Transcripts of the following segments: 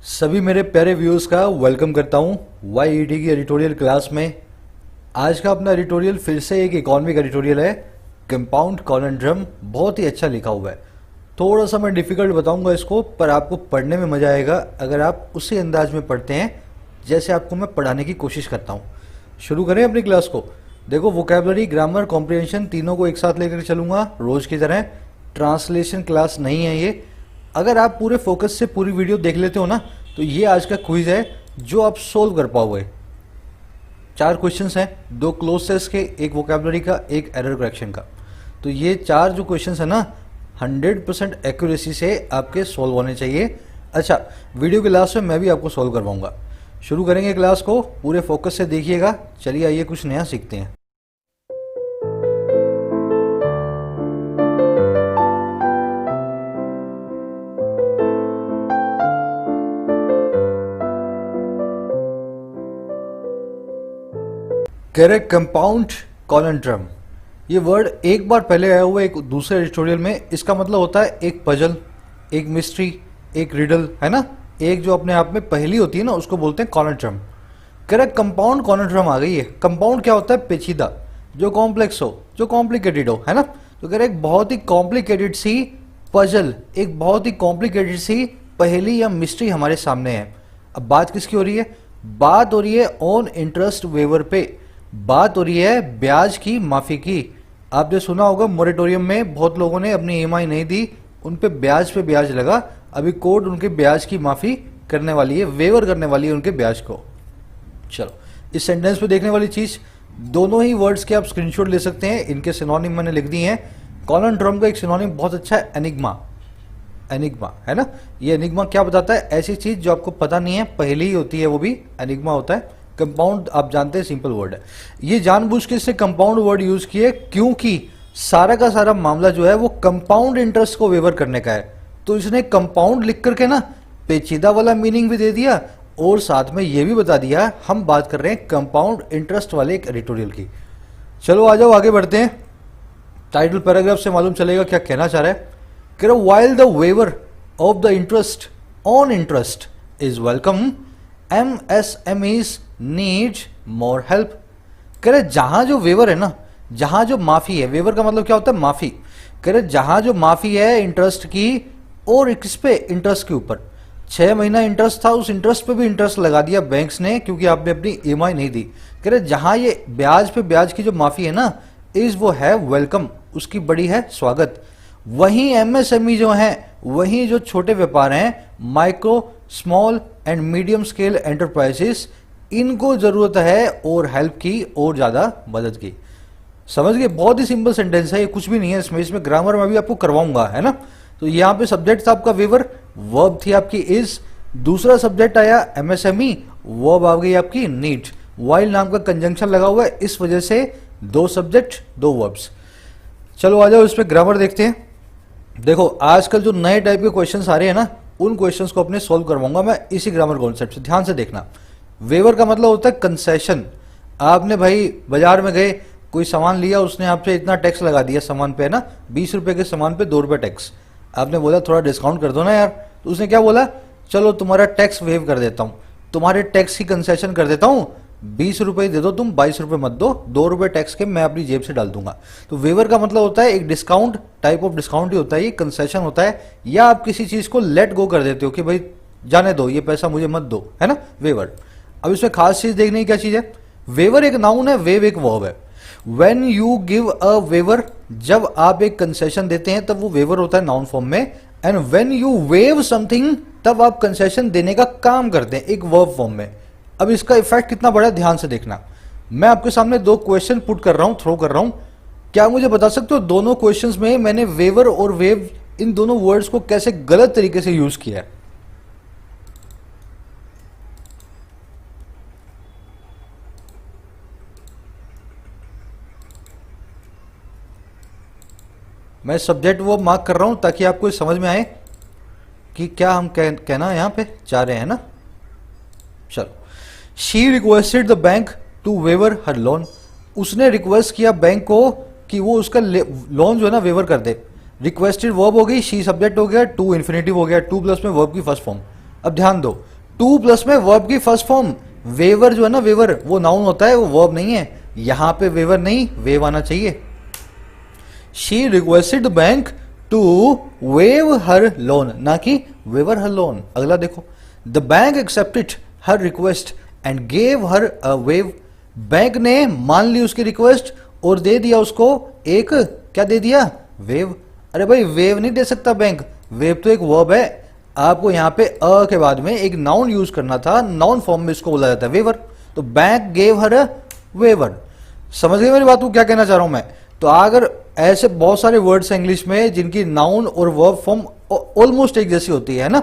सभी मेरे प्यारे व्यूअर्स का वेलकम करता हूं वाईईटी की एडिटोरियल क्लास में। आज का अपना एडिटोरियल फिर से एक इकोनॉमिक एडिटोरियल है, कंपाउंड कॉन्ड्रम। बहुत ही अच्छा लिखा हुआ है। थोड़ा सा मैं डिफिकल्ट बताऊंगा इसको, पर आपको पढ़ने में मजा आएगा अगर आप उसी अंदाज में पढ़ते हैं जैसे आपको मैं पढ़ाने की कोशिश करता हूँ। शुरू करें अपनी क्लास को। देखो, वोकैबुलरी, ग्रामर, कॉम्प्रिहेंशन तीनों को एक साथ लेकर चलूंगा रोज की तरह। ट्रांसलेशन क्लास नहीं है ये। अगर आप पूरे फोकस से पूरी वीडियो देख लेते हो ना, तो ये आज का क्विज है जो आप सोल्व कर पाओगे। 4 क्वेश्चंस हैं, 2 क्लोजेस के, एक वोकैबुलरी का, एक एरर करेक्शन का। तो ये 4 जो क्वेश्चंस है ना, 100% एक्यूरेसी से आपके सोल्व होने चाहिए। अच्छा, वीडियो के लास्ट में मैं भी आपको सोल्व करवाऊंगा। शुरू करेंगे क्लास को, पूरे फोकस से देखिएगा। चलिए आइए कुछ नया सीखते हैं। Correct, compound conundrum. ये वर्ड एक बार पहले आया हुआ एक दूसरे एडिटोरियल में। इसका मतलब होता है एक पजल, एक मिस्ट्री, एक रिडल, है ना। एक जो अपने आप में पहेली होती है ना, उसको बोलते हैं कॉन्ड्रम। करेक्ट, कंपाउंड कॉन्ड्रम आ गई है। कंपाउंड क्या होता है? पेचीदा, जो कॉम्प्लेक्स हो, जो कॉम्प्लिकेटेड है ना। तो करेक्ट, बहुत ही कॉम्प्लिकेटेड सी पजल, एक बहुत ही कॉम्प्लिकेटेड सी पहेली या मिस्ट्री हमारे सामने है। अब बात किसकी हो रही है? बात हो रही है ऑन इंटरेस्ट वेवर पे। बात हो रही है ब्याज की माफी की। आपने सुना होगा मोरेटोरियम में बहुत लोगों ने अपनी ईएमआई नहीं दी, उन पे ब्याज लगा। अभी कोर्ट उनके ब्याज की माफी करने वाली है, वेवर करने वाली है उनके ब्याज को। चलो, इस सेंटेंस पे देखने वाली चीज, दोनों ही वर्ड्स के आप स्क्रीनशॉट ले सकते हैं। इनके सिनोनिम मैंने लिख दिए हैं। कॉन्ड्रम का एक सिनोनिम बहुत अच्छा है, एनिग्मा। एनिग्मा, है ना। ये एनिग्मा क्या बताता है? ऐसी चीज जो आपको पता नहीं है, पहले ही होती है, वो भी एनिग्मा होता है। कंपाउंड आप जानते हैं, सिंपल वर्ड है। ये जानबूझ के इससे कंपाउंड वर्ड यूज किए क्योंकि सारा का सारा मामला जो है वो कंपाउंड इंटरेस्ट को वेवर करने का है। तो इसने कंपाउंड लिख करके ना पेचीदा वाला मीनिंग भी दे दिया, और साथ में ये भी बता दिया हम बात कर रहे हैं कंपाउंड इंटरेस्ट वाले एक एडिटोरियल की। चलो आ जाओ, आगे बढ़ते हैं। टाइटल पैराग्राफ से मालूम चलेगा क्या कहना चाह रहा है। कह रहा, while the waiver of the interest on interest is welcome, MSMEs need more help. कह रहे, जहां जो वेवर है ना, जहां जो माफी है, वेवर का मतलब क्या होता है? माफी। कह रहे, जहां जो माफी है इंटरेस्ट की, और किस पे? इंटरेस्ट के ऊपर। 6 महीना इंटरेस्ट था, उस इंटरेस्ट पे भी इंटरेस्ट लगा दिया बैंक्स ने, क्योंकि आपने अपनी ईएमआई नहीं दी। कह रहे, जहां ये ब्याज पे ब्याज की जो माफी है ना, इज वो है वेलकम, उसकी बड़ी है स्वागत। वहीं एमएसएमई जो है, वहीं जो छोटे व्यापार हैं, micro, small and medium scale enterprises, इनको जरूरत है और हेल्प की, और ज्यादा मदद की। समझ गए? बहुत ही सिंपल सेंटेंस है, ये कुछ भी नहीं है इसमें ग्रामर में भी आपको करवाऊंगा, है ना। तो यहाँ पे सब्जेक्ट था आपका वेवर, वर्ब थी आपकी इज, दूसरा सब्जेक्ट आया एमएसएमई, वर्ब आ गई आपकी नीड। वाइल नाम का कंजंक्शन लगा हुआ है, इस वजह से 2 सब्जेक्ट 2 वर्ब्स। चलो आ जाओ, इस पे ग्रामर देखते हैं। देखो, आजकल जो नए टाइप के क्वेश्चंस आ रहे हैं ना, उन क्वेश्चंस को अपने सॉल्व करवाऊंगा मैं इसी ग्रामर कॉन्सेप्ट से। ध्यान से देखना। वेवर का मतलब होता है कंसेशन। आपने भाई बाजार में गए, कोई सामान लिया, उसने आपसे इतना टैक्स लगा दिया सामान पे, है ना। 20 रुपए के सामान पे 2 रुपए टैक्स। आपने बोला थोड़ा डिस्काउंट कर दो ना यार, तो उसने क्या बोला? चलो तुम्हारा टैक्स वेव कर देता हूं, तुम्हारे टैक्स की कंसेशन कर देता हूं, 20 रुपए दे दो तुम, 22 रुपए मत दो, 2 रुपए टैक्स के मैं अपनी जेब से डाल दूंगा। तो वेवर का मतलब होता है एक डिस्काउंट, टाइप ऑफ डिस्काउंट ही होता है, ये कंसेशन होता है। या आप किसी चीज को लेट गो कर देते हो कि भाई जाने दो, ये पैसा मुझे मत दो, है ना, वेवर। अब इसमें खास चीज देखने की क्या चीज है? वेवर एक नाउन है, वेव एक वर्ब है। When you give a waiver, जब आप एक कंसेशन देते हैं तब वो वेवर होता है नाउन फॉर्म में। And when you wave something, तब आप कंसेशन देने का काम करते हैं एक वर्ब फॉर्म में। अब इसका इफेक्ट कितना बड़ा है, ध्यान से देखना। मैं आपके सामने 2 क्वेश्चन पुट कर रहा हूं, थ्रो कर रहा हूं। क्या मुझे बता सकते हो दोनों क्वेश्चंस में मैंने वेवर और वेव, इन दोनों वर्ड्स को कैसे गलत तरीके से यूज किया है? मैं सब्जेक्ट वो मार्क कर रहा हूं ताकि आपको समझ में आए कि क्या हम कहना यहां पे चाह रहे हैं ना। चलो, she requested the bank to waiver her loan. उसने रिक्वेस्ट किया बैंक को कि वो उसका लोन जो है ना वेवर कर दे। रिक्वेस्टेड वर्ब हो गई, शी सब्जेक्ट हो गया, टू इन्फिनेटिव हो गया, टू प्लस में वर्ब की फर्स्ट फॉर्म। अब ध्यान दो, टू प्लस में वर्ब की फर्स्ट फॉर्म, वेवर जो है ना, वेवर वो नाउन होता है, वो वर्ब नहीं है। यहां पे वेवर नहीं, वेव आना चाहिए। She requested the bank to waive her loan, ना कि वेवर हर लोन। अगला देखो, the bank accepted her request and gave her a waive. Bank ने मान ली उसकी रिक्वेस्ट और दे दिया उसको एक, क्या दे दिया, वेव। अरे भाई वेव नहीं दे सकता बैंक, वेव तो एक वर्ब है। आपको यहां पे अ के बाद में एक नाउन यूज करना था, नाउन फॉर्म में इसको बोला जाता है वेवर। तो बैंक गेव हर अ वेवर। समझ गए मेरी बात को क्या कहना चाह रहा हूं मैं? तो अगर ऐसे बहुत सारे वर्ड्स हैं इंग्लिश में जिनकी नाउन और वर्ब फॉर्म ऑलमोस्ट एक जैसी होती है ना,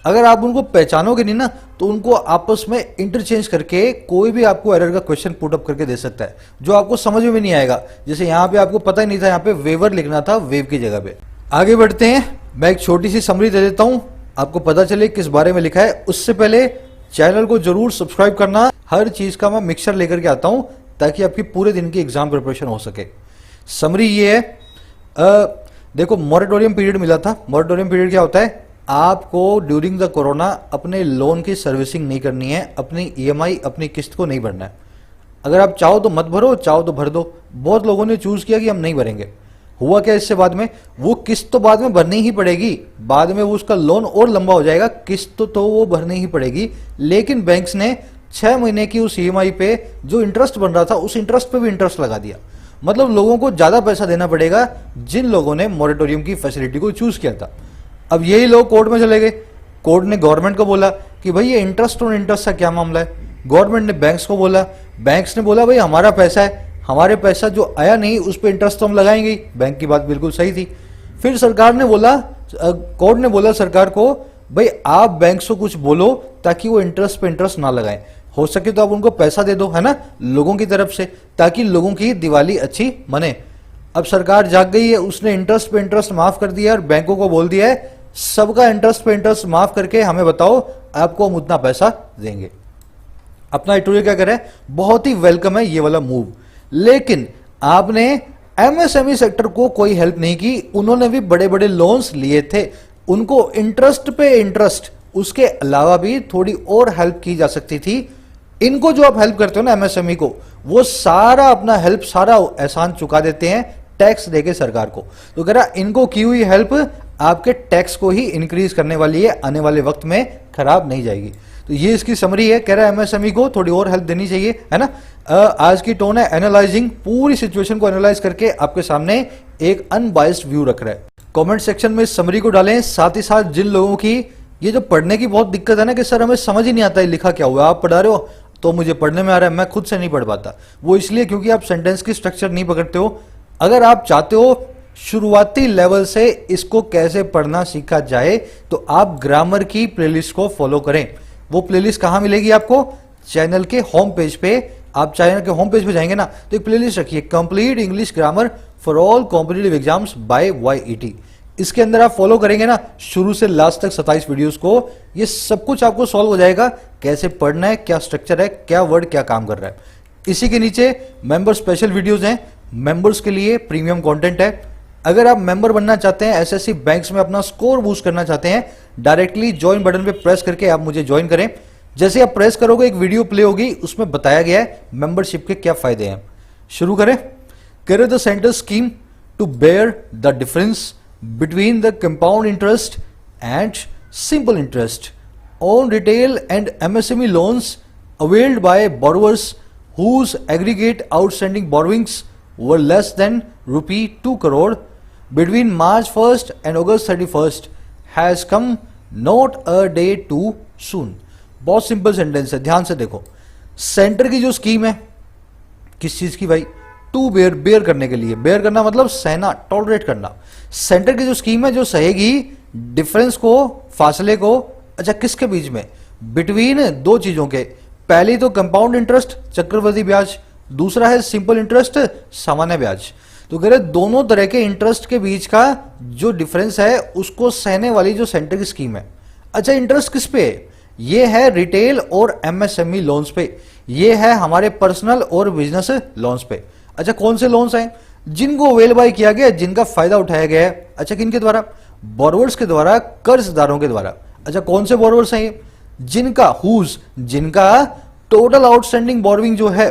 अगर आप उनको पहचानोगे नहीं ना तो उनको आपस में इंटरचेंज करके कोई भी आपको एरर का क्वेश्चन पुट अप करके दे सकता है जो आपको समझ में भी नहीं आएगा। जैसे यहां पे आपको पता ही नहीं था, यहां पे वेवर लिखना था वेव की जगह पे। आगे बढ़ते हैं, मैं एक छोटी सी समरी दे देता हूं, आपको पता चले किस बारे में लिखा है। उससे पहले चैनल को जरूर सब्सक्राइब करना। हर चीज का मैं मिक्सचर लेकर के आता हूं ताकि आपकी पूरे दिन की एग्जाम प्रिपरेशन हो सके। समरी ये है, देखो मॉरेटोरियम पीरियड मिला था। मॉरेटोरियम पीरियड क्या होता है? आपको ड्यूरिंग द कोरोना अपने लोन की सर्विसिंग नहीं करनी है, अपनी ईएमआई अपनी किस्त को नहीं भरना है। अगर आप चाहो तो मत भरो, चाहो तो भर दो। बहुत लोगों ने चूज किया कि हम नहीं भरेंगे। हुआ क्या इससे बाद में, वो किस्त तो बाद में भरनी ही पड़ेगी, बाद में वो उसका लोन और लंबा हो जाएगा, किस्त तो वो भरनी ही पड़ेगी। लेकिन बैंक्स ने 6 महीने की उस ईएमआई पे जो इंटरेस्ट बन रहा था उस इंटरेस्ट पे भी इंटरेस्ट लगा दिया। मतलब लोगों को ज्यादा पैसा देना पड़ेगा जिन लोगों ने मॉरेटोरियम की फैसिलिटी को चूज किया था। अब यही लोग कोर्ट में चले गए। कोर्ट ने गवर्नमेंट को बोला कि भाई ये इंटरेस्ट और इंटरेस्ट का क्या मामला है। गवर्नमेंट ने बैंक्स को बोला, बैंक्स ने बोला भाई हमारा पैसा है, हमारे पैसा जो आया नहीं उस पर इंटरेस्ट तो हम लगाएंगे। बैंक की बात बिल्कुल सही थी। फिर सरकार ने बोला, कोर्ट ने बोला सरकार को, भाई आप बैंक्स को कुछ बोलो ताकि वो इंटरेस्ट पे इंटरेस्ट ना लगाएं, हो सके तो आप उनको पैसा दे दो, है ना, लोगों की तरफ से, ताकि लोगों की दिवाली अच्छी मने। अब सरकार जाग गई है, उसने इंटरेस्ट पे इंटरेस्ट माफ कर दिया और बैंकों को बोल दिया है सबका इंटरेस्ट पे इंटरेस्ट माफ करके हमें बताओ, आपको हम उतना पैसा देंगे। अपना एडिटोरियल क्या करे, बहुत ही वेलकम है ये वाला मूव। लेकिन आपने एमएसएमई सेक्टर को कोई हेल्प नहीं की। उन्होंने भी बड़े बड़े लोन्स लिए थे, उनको इंटरेस्ट पे इंटरेस्ट, उसके अलावा भी थोड़ी और हेल्प की जा सकती थी। इनको जो आप हेल्प करते हो ना एमएसएमई को, वो सारा अपना हेल्प, सारा एहसान चुका देते हैं टैक्स देके सरकार को। तो कह रहा इनको की हुई हेल्प आपके टैक्स को ही इंक्रीज करने वाली है, आने वाले वक्त में खराब नहीं जाएगी। तो ये इसकी समरी है। कह रहा है एमएसएमई को थोड़ी और हेल्प देनी चाहिए, है ना। आज की टोन है एनालाइजिंग, पूरी सिचुएशन को एनालाइज करके आपके सामने एक अनबाइस्ड व्यू रख रहा है। कमेंट सेक्शन में इस समरी को डालें। साथ ही साथ जिन लोगों की ये जो पढ़ने की बहुत दिक्कत है ना कि सर हमें समझ ही नहीं आता है लिखा क्या हुआ है, आप पढ़ा रहे हो तो मुझे पढ़ने में आ रहा है, मैं खुद से नहीं पढ़ पाता, वो इसलिए क्योंकि आप सेंटेंस की स्ट्रक्चर नहीं पकड़ते हो। अगर आप चाहते हो शुरुआती लेवल से इसको कैसे पढ़ना सीखा जाए तो आप ग्रामर की प्लेलिस्ट को फॉलो करें। वो प्लेलिस्ट कहां मिलेगी आपको? चैनल के होम पेज पे। आप चैनल के होम पेज पे जाएंगे ना तो एक प्लेलिस्ट रखिए, complete English grammar for all competitive exams by YET। इसके अंदर आप फॉलो करेंगे ना शुरू से लास्ट तक 27 वीडियोस को, ये सब कुछ आपको सॉल्व हो जाएगा, कैसे पढ़ना है, क्या स्ट्रक्चर है, क्या वर्ड क्या काम कर रहा है। इसी के नीचे मेंबर स्पेशल वीडियोस हैं, मेंबर्स के लिए प्रीमियम कंटेंट है। अगर आप मेंबर बनना चाहते हैं, एसएससी बैंक्स में अपना स्कोर बूस्ट करना चाहते हैं, डायरेक्टली ज्वाइन बटन पे प्रेस करके आप मुझे ज्वाइन करें। जैसे आप प्रेस करोगे एक वीडियो प्ले होगी, उसमें बताया गया है मेंबरशिप के क्या फायदे हैं। शुरू करें। करे the centre scheme to bear the difference between the compound interest and simple interest on retail and MSME loans availed by borrowers whose aggregate outstanding borrowings were less than rupee 2 crore between March 1st and August 31st has come not a day too soon। बहुत simple sentence है, ध्यान से देखो। Centre की जो scheme है, किस चीज की भाई? टू बेयर करने के लिए। बेयर करना मतलब सहना, टॉलरेट करना। सेंटर की जो स्कीम है जो सहेगी डिफरेंस को, फासले को, अच्छा किसके बीच में? बिटवीन दो चीजों के। पहली तो कंपाउंड इंटरेस्ट चक्रवृद्धि ब्याज, दूसरा है सिंपल इंटरेस्ट सामान्य ब्याज। तो कह रहे दोनों तरह के इंटरेस्ट के बीच का जो डिफरेंस है उसको सहने वाली जो सेंटर की स्कीम है। अच्छा इंटरेस्ट किस पे? ये है रिटेल और एमएसएमई लोन्स पे, ये है हमारे पर्सनल और बिजनेस लोन्स पे। अच्छा कौन से लोन्स हैं? जिनको वेल बाय किया गया, जिनका फायदा उठाया गया है। अच्छा किन के द्वारा? बोरोवर्स के द्वारा, कर्जदारों के द्वारा। अच्छा कौन से बोरोवर्स हैं ये? जिनका, हुज, जिनका टोटल आउटस्टैंडिंग बोरविंग जो है,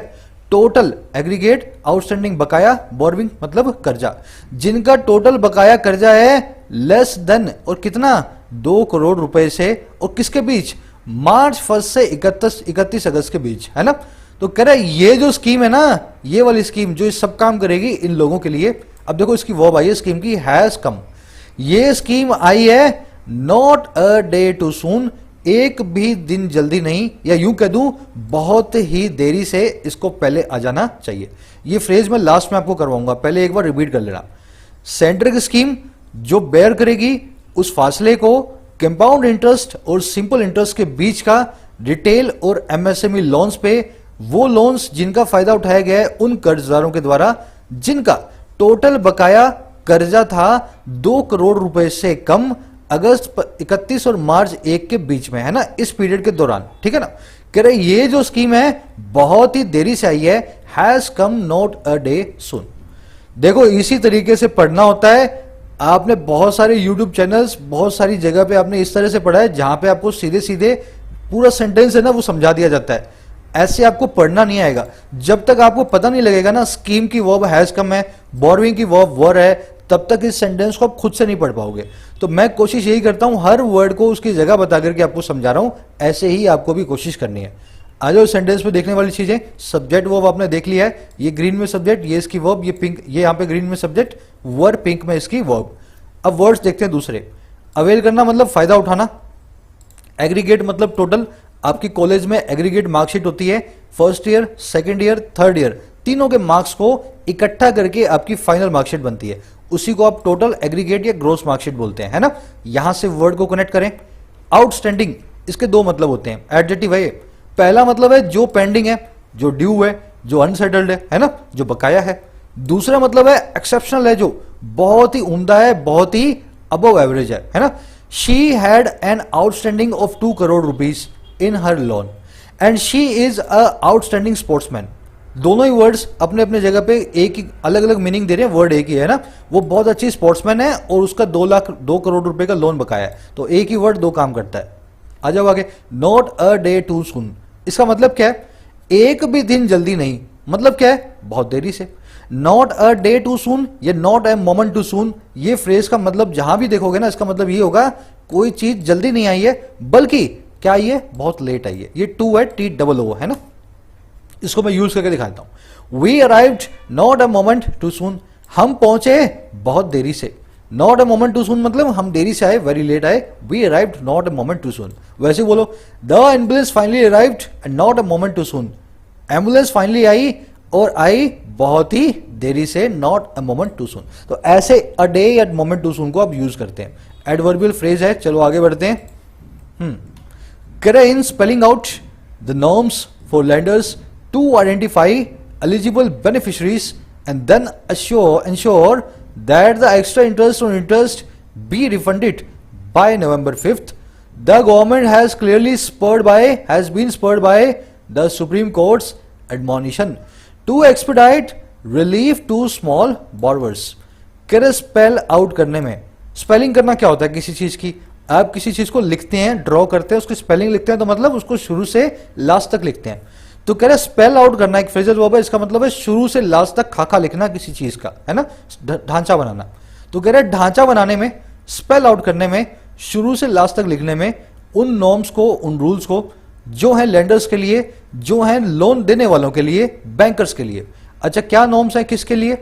टोटल एग्रीगेट आउटस्टैंडिंग बकाया, बोरविंग मतलब कर्जा, जिनका टोटल बकाया कर्जा है लेस देन, और कितना, 2 करोड़ रुपए से, और किसके बीच, मार्च 1 से 31 अगस्त के बीच, है ना। तो कह रहे ये जो स्कीम है ना, ये वाली स्कीम जो इस सब काम करेगी इन लोगों के लिए। अब देखो इसकी वर्ब आई है स्कीम की, हैज कम। ये स्कीम आई है नॉट अ डे टू सून, एक भी दिन जल्दी नहीं, या यूं कह दूं बहुत ही देरी से इसको पहले आ जाना चाहिए। ये फ्रेज मैं लास्ट में आपको करवाऊंगा, पहले एक बार रिपीट कर लेना। सेंटर की स्कीम जो बेयर करेगी उस फासले को कंपाउंड इंटरेस्ट और सिंपल इंटरेस्ट के बीच का, रिटेल और एमएसएमई लोन्स पे, वो लोन्स जिनका फायदा उठाया गया है उन कर्जदारों के द्वारा जिनका टोटल बकाया कर्जा था 2 करोड़ रुपए से कम, अगस्त 31 और मार्च 1 के बीच में, है ना, इस पीरियड के दौरान, ठीक है ना। कह रहे ये जो स्कीम है बहुत ही देरी से आई है, has come not a day soon. देखो इसी तरीके से पढ़ना होता है। आपने बहुत सारे YouTube चैनल्स, बहुत सारी जगह पे आपने इस तरह से पढ़ा है जहां पे आपको सीधे सीधे पूरा सेंटेंस है ना वो समझा दिया जाता है। ऐसे आपको पढ़ना नहीं आएगा जब तक आपको पता नहीं लगेगा ना स्कीम की वर्ब हैज कम है, बोरविंग की वर्ब वर है, तब तक इस सेंटेंस को आप खुद से नहीं पढ़ पाओगे। तो मैं कोशिश यही करता हूं हर वर्ड को उसकी जगह बता करके आपको समझा रहा हूं, ऐसे ही आपको भी कोशिश करनी है। आ जाओ सेंटेंस में देखने वाली चीजें। सब्जेक्ट वर्ब आपने देख लिया है, ये ग्रीन में सब्जेक्ट, ये इसकी वर्ब, ये पिंक, ये यहां पे ग्रीन में सब्जेक्ट, वर्ब पिंक में इसकी वर्ब। अब वर्ड्स देखते हैं दूसरे। अवेल करना मतलब फायदा उठाना, एग्रीगेट मतलब टोटल, आपकी कॉलेज में एग्रीगेट मार्कशीट होती है, first year, second year, third year, तीनों के मार्क्स को इकट्ठा करके आपकी फाइनल मार्कशीट बनती है, उसी को आप टोटल एग्रीगेट या ग्रोस मार्कशीट बोलते हैं, है ना। यहां से वर्ड को कनेक्ट करें। आउटस्टैंडिंग, इसके दो मतलब होते हैं, एडजेक्टिव है। पहला मतलब है जो पेंडिंग है, जो ड्यू है, जो अनसेटल्ड है ना, जो बकाया है। दूसरा मतलब है एक्सेप्शनल है, जो बहुत ही उम्दा है, बहुत ही अबव एवरेज है ना। She had an outstanding of 2 crore rupees in her loan and she is a outstanding sportsman. दोनों ही वर्ड्स अपने अपने जगह पे एक ही अलग अलग मीनिंग दे रहे हैं, वर्ड एक ही है ना। वो बहुत अच्छी स्पोर्ट्समैन है और उसका 2 करोड़ रुपए का लोन बकाया है, तो एक ही वर्ड दो काम करता है। आ जाओ आगे। नॉट अ डे टू सून, इसका मतलब क्या है, एक भी दिन जल्दी नहीं, मतलब क्या है, बहुत देरी से। Not a day too soon या not a moment too soon, ये फ्रेज का मतलब जहां भी देखोगे ना, इसका मतलब ये होगा कोई चीज जल्दी नहीं आई है, बल्कि क्या आई है, बहुत लेट आई है। ये टू है, TOO है ना। इसको मैं यूज करके दिखाता हूं। We arrived not a moment too soon, हम पहुंचे बहुत देरी से। Not a moment too soon मतलब हम देरी से आए, वेरी लेट आए। We arrived not a moment too soon. वैसे बोलो, the ambulance finally arrived and not a moment too soon. Ambulance finally आई और आई बहुत ही देरी से, not a moment too soon. तो ऐसे अ डे या मोमेंट टू सून को आप यूज करते हैं, एडवर्बियल फ्रेज है। चलो आगे बढ़ते हैं। करे in spelling out the norms for landers to identify eligible beneficiaries and then ensure that the extra interest on interest be refunded by November 5th. The government has been spurred by the Supreme Court's admonition to expedite relief to small borrowers. करे spell out करने में, spelling करना क्या होता है किसी चीज की, आप किसी चीज को लिखते हैं, ड्रॉ करते हैं, उसकी स्पेलिंग लिखते हैं, तो मतलब उसको शुरू से लास्ट तक लिखते हैं। तो कह रहे स्पेल आउट करना एक फ्रेजल वर्ब है, इसका मतलब है शुरू से लास्ट तक खाका लिखना किसी चीज का, है ना, ढांचा बनाना। तो कह रहे ढांचा बनाने में, स्पेल आउट करने में, शुरू से लास्ट तक लिखने में उन नॉर्म्स को, उन रूल्स को जो है लेंडर्स के लिए, जो है लोन देने वालों के लिए, बैंकर्स के लिए। अच्छा क्या नॉर्म्स है किसके लिए,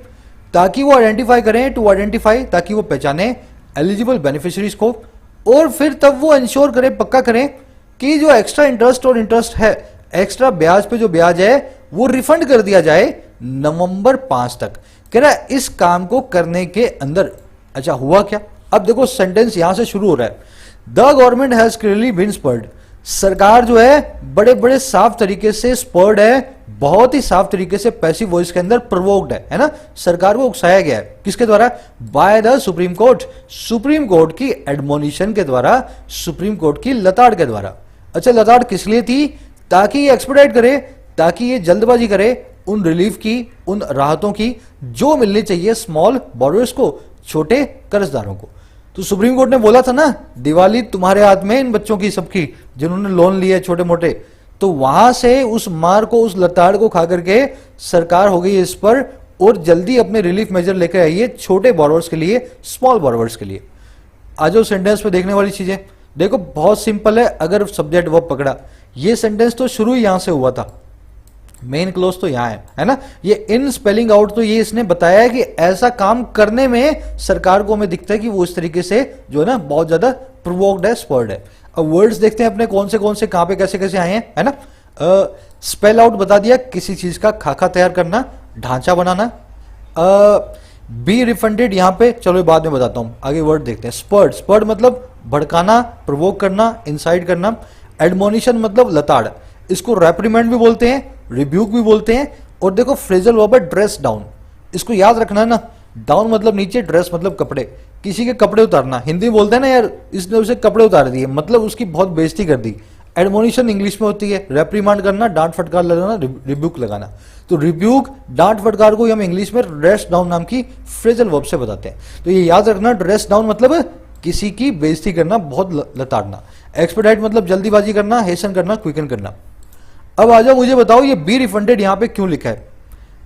ताकि वो आइडेंटिफाई करें, टू आइडेंटिफाई, ताकि वो पहचाने एलिजिबल बेनिफिशियरीज को, और फिर तब वो इंश्योर करें, पक्का करें कि जो एक्स्ट्रा इंटरेस्ट और इंटरेस्ट है, एक्स्ट्रा ब्याज पे जो ब्याज है वो रिफंड कर दिया जाए नवंबर 5 तक। कह रहा है इस काम को करने के अंदर। अच्छा हुआ क्या, अब देखो सेंटेंस यहां से शुरू हो रहा है। The government has clearly been spurred, सरकार जो है बड़े बड़े साफ तरीके से स्पर्ड है, बहुत ही साफ तरीके से पैसिव वॉइस के अंदर प्रोवोक्ड है ना, सरकार को उकसाया गया है। किसके द्वारा, by the supreme court, supreme court की एडमोनिशन के द्वारा, सुप्रीम कोर्ट की लताड़ के द्वारा। अच्छा लताड़ किस लिए थी, ताकि ये एक्सपेडाइट करे, ताकि ये जल्दबाजी करे उन रिलीफ की, उन राहतों की जो मिलनी चाहिए स्मॉल बोरोअर्स को, छोटे कर्जदारों को। तो सुप्रीम कोर्ट ने बोला था ना, दिवाली तुम्हारे हाथ में, इन बच्चों की सबकी जिन्होंने लोन लिए छोटे मोटे। तो वहां से उस मार को, उस लताड़ को खा करके सरकार हो गई इस पर, और जल्दी अपने रिलीफ मेजर लेकर आइए छोटे बोरोवर्स के लिए, स्मॉल बोरोवर्स के लिए। आ जाओ सेंटेंस पे देखने वाली चीजें। देखो बहुत सिंपल है, अगर सब्जेक्ट वर्ब पकड़ा, ये सेंटेंस तो शुरू ही यहां से हुआ था, मेन क्लोज तो यहां है ना। ये इन स्पेलिंग आउट तो ये इसने बताया है कि ऐसा काम करने में सरकार को हमें दिखता है कि वो इस तरीके से जो है ना बहुत ज्यादा प्रोवोक्ड है, स्पर्ड है। अब वर्ड्स देखते हैं अपने कौन से कहां पे कैसे कैसे आए हैं, है ना। स्पेल आउट बता दिया, किसी चीज का खाका तैयार करना, ढांचा बनाना। बी रिफंडेड यहां पे, चलो बाद में बताता हूं, आगे वर्ड देखते हैं। स्पर्ड, स्पर्ड मतलब भड़काना, प्रोवोक करना, इंसाइट करना। एडमोनिशन मतलब लताड़, इसको रेप्रीमेंड भी बोलते हैं, रिब्यूक भी बोलते हैं। और देखो फ्रेजल वर्ब है ड्रेस डाउन, इसको याद रखना है ना। डाउन मतलब नीचे, ड्रेस मतलब कपड़े, किसी के कपड़े उतारना। हिंदी में बोलते हैं ना यार, इसने उसे कपड़े उतार दिए, मतलब उसकी बहुत बेइज्जती कर दी। एडमोनिशन इंग्लिश में होती है रेप्रीमांड करना, डांट फटकार लगाना, रिब्यूक लगाना। तो रिब्यूक, डांट फटकार को हम इंग्लिश में ड्रेस डाउन नाम की फ्रेजल वर्ब से बताते हैं। तो ये याद रखना, ड्रेस डाउन मतलब किसी की बेइज्जती करना, बहुत लताड़ना। एक्सपेडाइट मतलब जल्दीबाजी करना, हेसन करना, क्विकन करना। अब आ जाओ, मुझे बताओ ये बी रिफंडेड यहां पे क्यों लिखा है?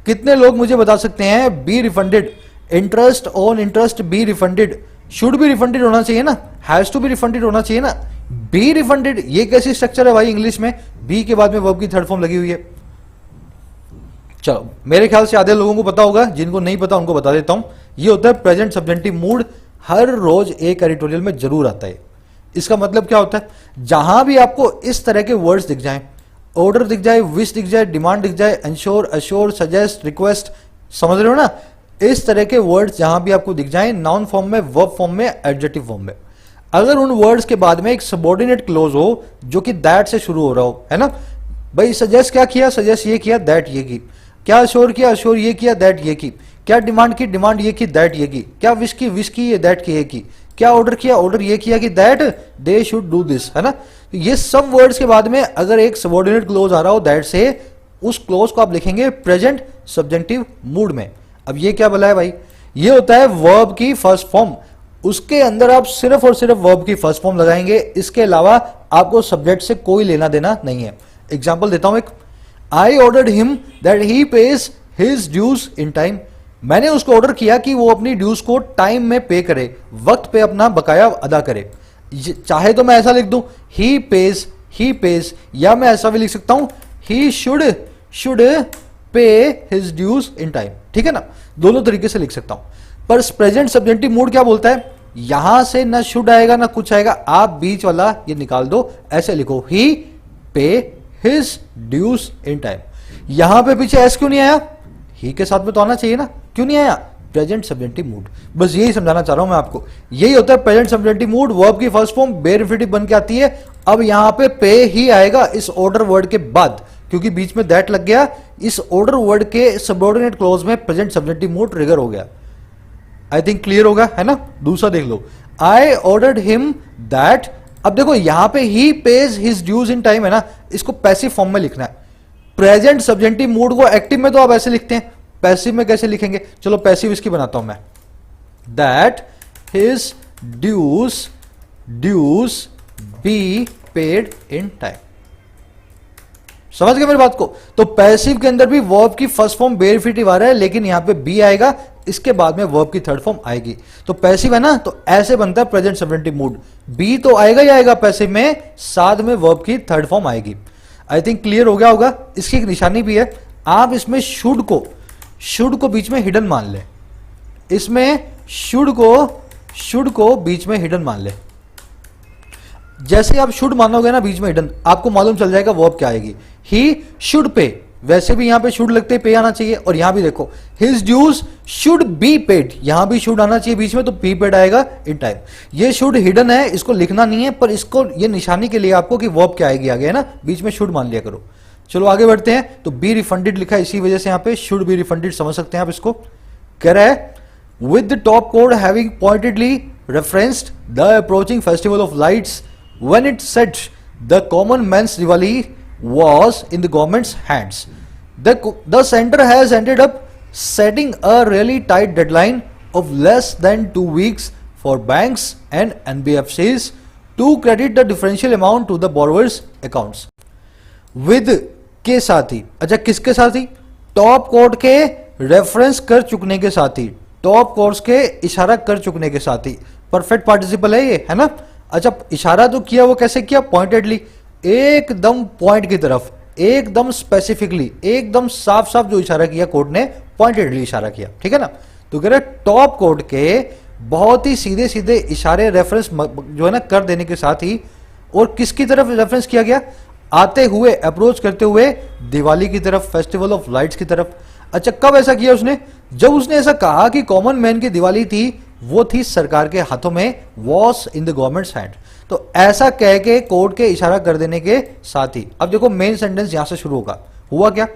कितने लोग मुझे बता सकते हैं be refunded? Interest on interest be refunded, should be refunded होना चाहिए ना, हैज टू बी रिफंडेड होना चाहिए ना। बी रिफंडेड ये कैसी स्ट्रक्चर है भाई इंग्लिश में? बी के बाद में वर्ब की थर्ड फॉर्म लगी हुई है। चलो मेरे ख्याल से आधे लोगों को पता होगा, जिनको नहीं पता उनको बता देता हूं। ये होता है प्रेजेंट सब्जेंटिव मूड, हर रोज एक एडिटोरियल में जरूर आता है। इसका मतलब क्या होता है? जहां भी आपको इस तरह के वर्ड्स दिख जाएं, ऑर्डर दिख जाए, विश दिख जाए, डिमांड दिख जाए, इंश्योर, अश्योर, सजेस्ट, रिक्वेस्ट, समझ रहे हो ना, इस तरह के वर्ड्स जहां भी आपको दिख जाएं, नाउन फॉर्म में, वर्ब फॉर्म में, एडजेक्टिव फॉर्म में, अगर उन वर्ड्स के बाद में एक सबऑर्डिनेट क्लोज हो जो कि दैट से शुरू हो रहा हो, है ना। भाई सजेस्ट क्या किया? सजेस्ट ये किया, दैट ये की। क्या अश्योर किया? अश्योर ये किया, दैट ये की। क्या डिमांड की? डिमांड ये की, दैट ये की। क्या विश की? विश की, ये दैट की ये की। क्या ऑर्डर किया? ऑर्डर ये किया कि that they should do this, है ना। तो ये सब वर्ड्स के बाद में अगर एक सबऑर्डिनेट क्लोज आ रहा हो दैट से, उस क्लोज को आप लिखेंगे प्रेजेंट सब्जेंटिव मूड में। अब ये क्या बोला है भाई? ये होता है वर्ब की फर्स्ट फॉर्म, उसके अंदर आप सिर्फ और सिर्फ वर्ब की फर्स्ट फॉर्म लगाएंगे, इसके अलावा आपको सब्जेक्ट से कोई लेना देना नहीं है। एग्जाम्पल देता हूं एक, I ordered him that he pays his dues in time. मैंने उसको ऑर्डर किया कि वो अपनी ड्यूज को टाइम में पे करे, वक्त पे अपना बकाया अदा करे। चाहे तो मैं ऐसा लिख दूं ही पेज, या मैं ऐसा भी लिख सकता हूं he should pay his dues in time, ठीक है ना। दोनों तरीके से लिख सकता हूं, पर प्रेजेंट सब्जेंटिव मूड क्या बोलता है? यहां से ना शुड आएगा ना कुछ आएगा, आप बीच वाला ये निकाल दो, ऐसे लिखो ही पे हिज ड्यूज इन टाइम। यहां पे पीछे एस क्यों नहीं आया? ही के साथ में तो आना चाहिए ना, क्यों नहीं आया? Present subjunctive mood. बस यही समझाना चाह रहा हूं मैं आपको, यही होता है प्रेजेंट सब्जेंटिव मूड। वर्ब की फर्स्ट फॉर्म बेयर इंफिनिटिव बन के आती है। अब यहां पे ही आएगा इस ऑर्डर वर्ड के बाद, क्योंकि बीच में दैट लग गया। इस ऑर्डर वर्ड के सबऑर्डिनेट क्लॉज में प्रेजेंट सब्जेंटिव मूड ट्रिगर हो गया। आई थिंक क्लियर होगा, है ना। दूसरा देख लो, आई ऑर्डर्ड हिम दैट। अब देखो यहां पे he pays his dues in time है ना, इसको पैसिव फॉर्म में लिखना है। प्रेजेंट सब्जेंटिव मूड को एक्टिव में तो आप ऐसे लिखते हैं, पैसिव में कैसे लिखेंगे? चलो पैसिव इसकी बनाता हूं मैं, that his dues be paid in time. समझ गए मेरी बात को? तो पैसिव के अंदर भी वर्ब की फर्स्ट फॉर्म बेयर इंफिनिटिव आ रहा है, लेकिन यहां पे बी आएगा, इसके बाद में वर्ब की थर्ड फॉर्म आएगी। तो पैसिव है ना, तो ऐसे बनता है प्रेजेंट सब्जेंटिव मूड। बी तो आएगा ही आएगा पैसिव में, साथ में वर्ब की थर्ड फॉर्म आएगी। आई थिंक क्लियर हो गया होगा। इसकी एक निशानी भी है, आप इसमें शुड को बीच में हिडन मान ले, इसमें शुड को बीच में हिडन मान ले। जैसे आप शुड मानोगे ना बीच में हिडन, आपको मालूम चल जाएगा वर्ब क्या आएगी। ही शुड पे, वैसे भी यहां पे शुड लगते पे आना चाहिए, और यहां भी देखो his dues should be paid, यहां भी शुड आना चाहिए बीच में, तो बी पेड आएगा इन टाइम। ये शुड हिडन है, इसको लिखना नहीं है, पर इसको ये निशानी के लिए आपको कि वर्ब क्या आएगी आगे, है ना, बीच में शुड मान लिया करो। चलो आगे बढ़ते हैं। तो बी रिफंडेड लिखा है, इसी वजह से यहां पे शुड बी रिफंडेड समझ सकते हैं आप इसको। कह रहा है with the top court having pointedly referenced the approaching festival of lights when it set the common man's Diwali was in the government's hands. The center has ended up setting a really tight deadline of less than 2 weeks for banks and NBFCs to credit the differential amount to the borrowers accounts with के साथ ही। अच्छा, किसके साथ ही? Top court के reference कर चुकने के साथ ही, टॉप कोर्ट्स के इशारा कर चुकने के साथ ही। परफेक्ट पार्टिसिपल है ये, है ना। अच्छा, इशारा तो किया, वो कैसे किया? पॉइंटेडली, एकदम पॉइंट की तरफ, एकदम स्पेसिफिकली, एकदम साफ साफ जो इशारा किया कोर्ट ने, पॉइंटेडली इशारा किया, ठीक है ना। तो कह रहे टॉप कोर्ट के बहुत ही सीधे सीधे इशारे रेफरेंस जो है ना कर देने के साथ ही, और किसकी तरफ रेफरेंस किया गया? आते हुए, अप्रोच करते हुए दिवाली की तरफ, फेस्टिवल ऑफ लाइट्स की तरफ। अच्छा, कब ऐसा किया उसने? जब उसने ऐसा कहा कि कॉमन मैन की दिवाली थी, वो थी सरकार के हाथों में, was in the government's hand. तो ऐसा कह के कोर्ट के इशारा कर देने के साथ ही, अब देखो मेन सेंटेंस यहां से शुरू होगा। हुआ क्या?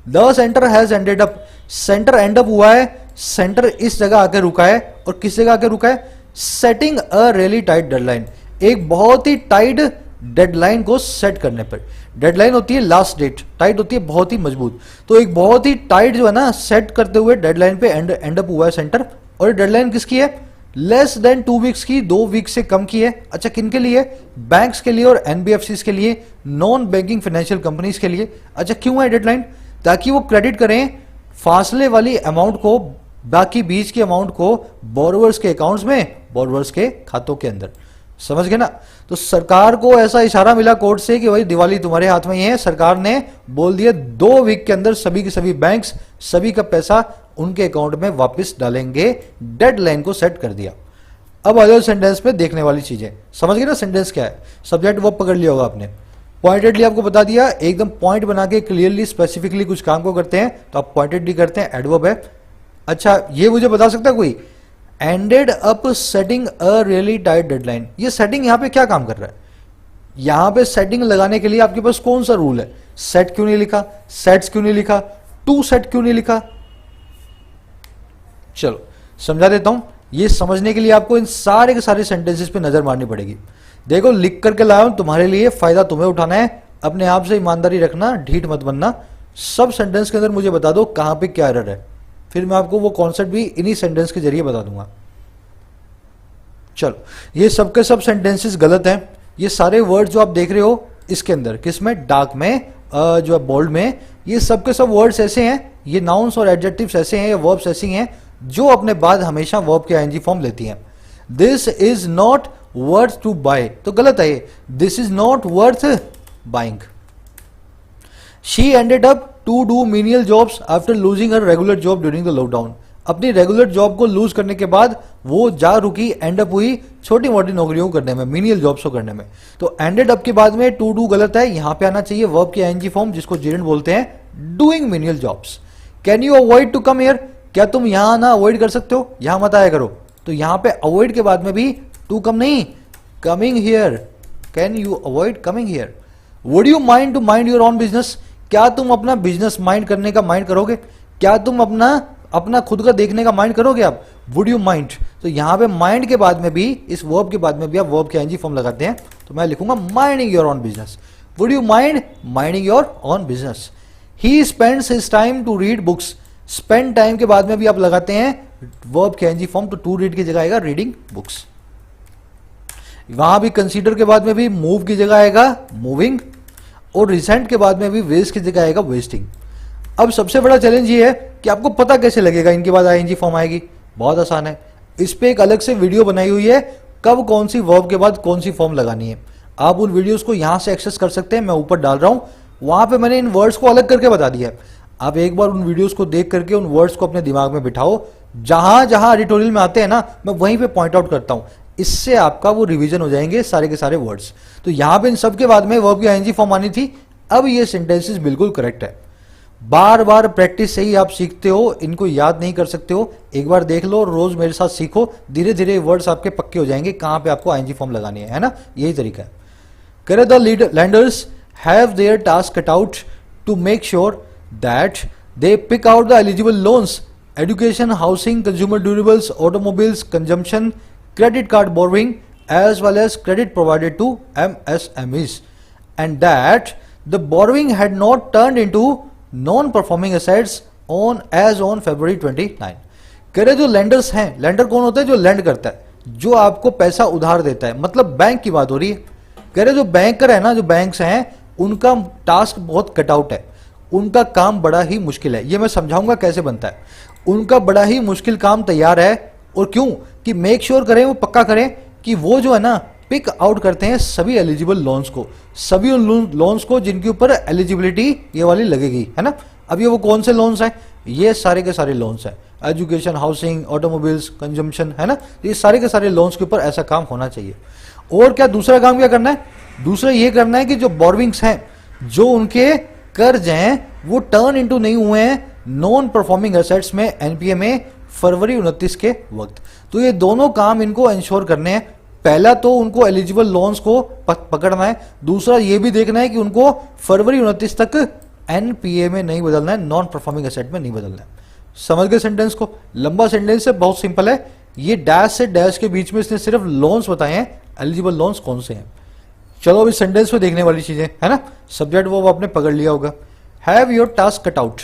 The centre has ended up, centre and up हुआ है, सेंटर इस जगह आके रुका है, और किस जगह आके रुका है? Setting a really tight deadline, एक बहुत ही टाइट डेडलाइन को सेट करने पर। डेडलाइन होती है लास्ट डेट, टाइट होती है बहुत ही मजबूत, तो एक बहुत ही टाइट जो है ना सेट करते हुए डेडलाइन पे एंड अप हुआ है सेंटर। और डेडलाइन किसकी है? लेस देन 2 वीक्स की, 2 वीक से कम की है। अच्छा, किन के लिए? बैंक्स के लिए और एनबीएफसीज के लिए, नॉन बैंकिंग फाइनेंशियल कंपनीज के लिए। अच्छा, क्यों है डेडलाइन? ताकि वो क्रेडिट करें फासले वाली अमाउंट को, बाकी बीच के अमाउंट को बोरोवर्स के अकाउंट्स में, बोरोवर्स के खातों के अंदर। समझ गए ना। तो सरकार को ऐसा इशारा मिला कोर्ट से कि भाई दिवाली तुम्हारे हाथ में ही है। सरकार ने बोल दिया 2 वीक के अंदर सभी के सभी बैंक्स सभी का पैसा उनके अकाउंट में वापस डालेंगे, डेडलाइन को सेट कर दिया। अब आ जाओ सेंटेंस पे देखने वाली चीजें। समझ गए ना सेंटेंस क्या है? सब्जेक्ट वर्ब पकड़ लिया होगा आपने, पॉइंटेडली आपको बता दिया, एकदम पॉइंट बना के क्लियरली स्पेसिफिकली कुछ काम को करते हैं तो आप पॉइंटेडली करते हैं, एडवर्ब है। अच्छा, ये मुझे बता सकता है कोई? Ended up setting a really tight deadline, ये सेटिंग यहां पे क्या काम कर रहा है? यहां पे सेटिंग लगाने के लिए आपके पास कौन सा रूल है? सेट क्यों नहीं लिखा? सेट्स क्यों नहीं लिखा? टू सेट क्यों नहीं लिखा? चलो समझा देता हूं। ये समझने के लिए आपको इन सारे के सारे सेंटेंसेस पे नजर मारनी पड़ेगी। देखो लिख करके लाया हूं तुम्हारे लिए, फायदा तुम्हें उठाना है, अपने आप से ईमानदारी रखना, ढीठ मत बनना। सब सेंटेंस के अंदर मुझे बता दो कहां पे क्या एरर है, फिर मैं आपको वो कॉन्सेप्ट भी इन्हीं सेंटेंस के जरिए बता दूंगा। चलो, ये सबके सब सेंटेंसेस गलत हैं। ये सारे वर्ड जो आप देख रहे हो इसके अंदर, किसमें? डार्क में, जो है बोल्ड में, ये सबके सब वर्ड्स ऐसे हैं, ये नाउन्स और एडजेक्टिव्स ऐसे हैं, ये वर्ब्स ऐसी हैं जो अपने बाद हमेशा वर्ब के आईएनजी फॉर्म लेती हैं। This is not worth to buy, तो गलत है ये, this is not worth buying. She ended up to do menial jobs after losing her regular job during the lockdown, अपनी रेगुलर जॉब को lose करने के बाद वो जा रुकी, एंड अप हुई छोटी मोटी नौकरियों को करने में, मीनियल जॉब्स को करने में। तो एंडेड अप के बाद में टू डू गलत है, यहां पे आना चाहिए वर्ब की आईएनजी फॉर्म जिसको जेरेंट बोलते हैं, doing menial jobs. Can you avoid to come here, क्या तुम यहां आना अवॉइड कर सकते हो? यहां मत आया करो। तो यहां पे अवॉइड के बाद में भी टू कम नहीं, coming here. Can you avoid coming here? Would you mind to mind your own business, क्या तुम अपना बिजनेस माइंड करने का माइंड करोगे? क्या तुम अपना खुद का देखने का माइंड करोगे आप? वुड यू माइंड, तो यहां पे माइंड के बाद में भी, इस वर्ब के बाद में भी आप वर्ब के आईएनजी फॉर्म लगाते हैं, तो मैं लिखूंगा minding your own business. Would you mind minding your own business? He spends his time to read books, spend time के बाद में भी आप लगाते हैं वर्ब के आईएनजी फॉर्म, तो टू रीड की जगह आएगा रीडिंग बुक्स। वहां भी कंसीडर के बाद में भी मूव की जगह आएगा मूविंग, और रिसेंट के बाद में भी वेस्ट की जगह आएगा वेस्टिंग। अब सबसे बड़ा चैलेंज ये है कि आपको पता कैसे लगेगा इनके बाद आईएनजी फॉर्म आएगी। बहुत आसान है, इस पे एक अलग से वीडियो बनाई हुई है, कब कौन सी वर्ब के बाद कौन सी फॉर्म लगानी है। आप उन वीडियोस को यहां से एक्सेस कर सकते हैं, मैं ऊपर डाल रहा हूं, वहां पे मैंने इन वर्ड्स को अलग करके बता दिया है। आप एक बार उन वीडियोस को देख करके उन वर्ड्स को अपने दिमाग में बिठाओ, जहां जहां एडिटोरियल में आते हैं ना, मैं वहीं पे पॉइंट आउट करता हूं, इससे आपका वो रिवीजन हो जाएंगे सारे के सारे वर्ड्स। तो यहां पे इन सब के बाद में वर्ब की आईएनजी फॉर्म आनी थी। अब ये सेंटेंसेस बिल्कुल करेक्ट है, बार बार प्रैक्टिस से ही आप सीखते हो, इनको याद नहीं कर सकते हो। एक बार देख लो, रोज मेरे साथ सीखो, धीरे धीरे वर्ड्स आपके पक्के हो जाएंगे कहां पे आपको आईएनजी फॉर्म लगानी है ना, यही तरीका है। करे the lenders have their task cut out to make sure that they pick out the eligible loans, education, housing, consumer durables, automobiles, consumption, credit card borrowing, as well as credit provided to MSMEs, and that the borrowing had not turned into non-performing assets on February 29। कह रहे जो lenders हैं, lender कौन होता है? जो lend करता है, जो आपको पैसा उधार देता है, मतलब बैंक की बात हो रही है। कह रहे जो बैंकर है ना, जो बैंक्स हैं, उनका टास्क बहुत कटआउट है, उनका काम बड़ा ही मुश्किल है। ये मैं समझाऊंगा कैसे बनता है। उनका बड़ा ही मुश्किल काम तैयार है, और क्यों कि मेक श्योर करें, वो पक्का करें कि वो जो है ना पिक आउट करते हैं सभी एलिजिबल लोन्स को, सभी उन लोन्स को जिनके ऊपर एलिजिबिलिटी ये वाली लगेगी, है ना। अब ये वो कौन से लोन्स हैं, ये सारे के सारे लोन्स हैं, एजुकेशन, हाउसिंग, ऑटोमोबाइल्स, कंजम्पशन, है ना। ये सारे के सारे लोन्स के ऊपर ऐसा काम होना चाहिए। और क्या दूसरा काम क्या करना है, दूसरा ये करना है कि जो बोरविंग्स हैं, जो उनके कर्ज हैं, वो टर्न इनटू नहीं हुए हैं नॉन परफॉर्मिंग एसेट्स में एनपीए में फरवरी 29 के वक्त। तो ये दोनों काम इनको इंश्योर करने हैं। पहला तो उनको एलिजिबल लोन्स को पकड़ना है, दूसरा ये भी देखना है कि उनको फरवरी 29 तक एनपीए में नहीं बदलना है, नॉन परफॉर्मिंग एसेट में नहीं बदलना है। समझ गए सेंटेंस को। लंबा सेंटेंस है, बहुत सिंपल है। ये डैश से डैश के बीच में इसने सिर्फ लोन्स बताए हैं, एलिजिबल लोन्स कौन से हैं। चलो अभी सेंटेंस में देखने वाली चीजें, है ना। सब्जेक्ट वो आपने पकड़ लिया होगा। Have your task cut out.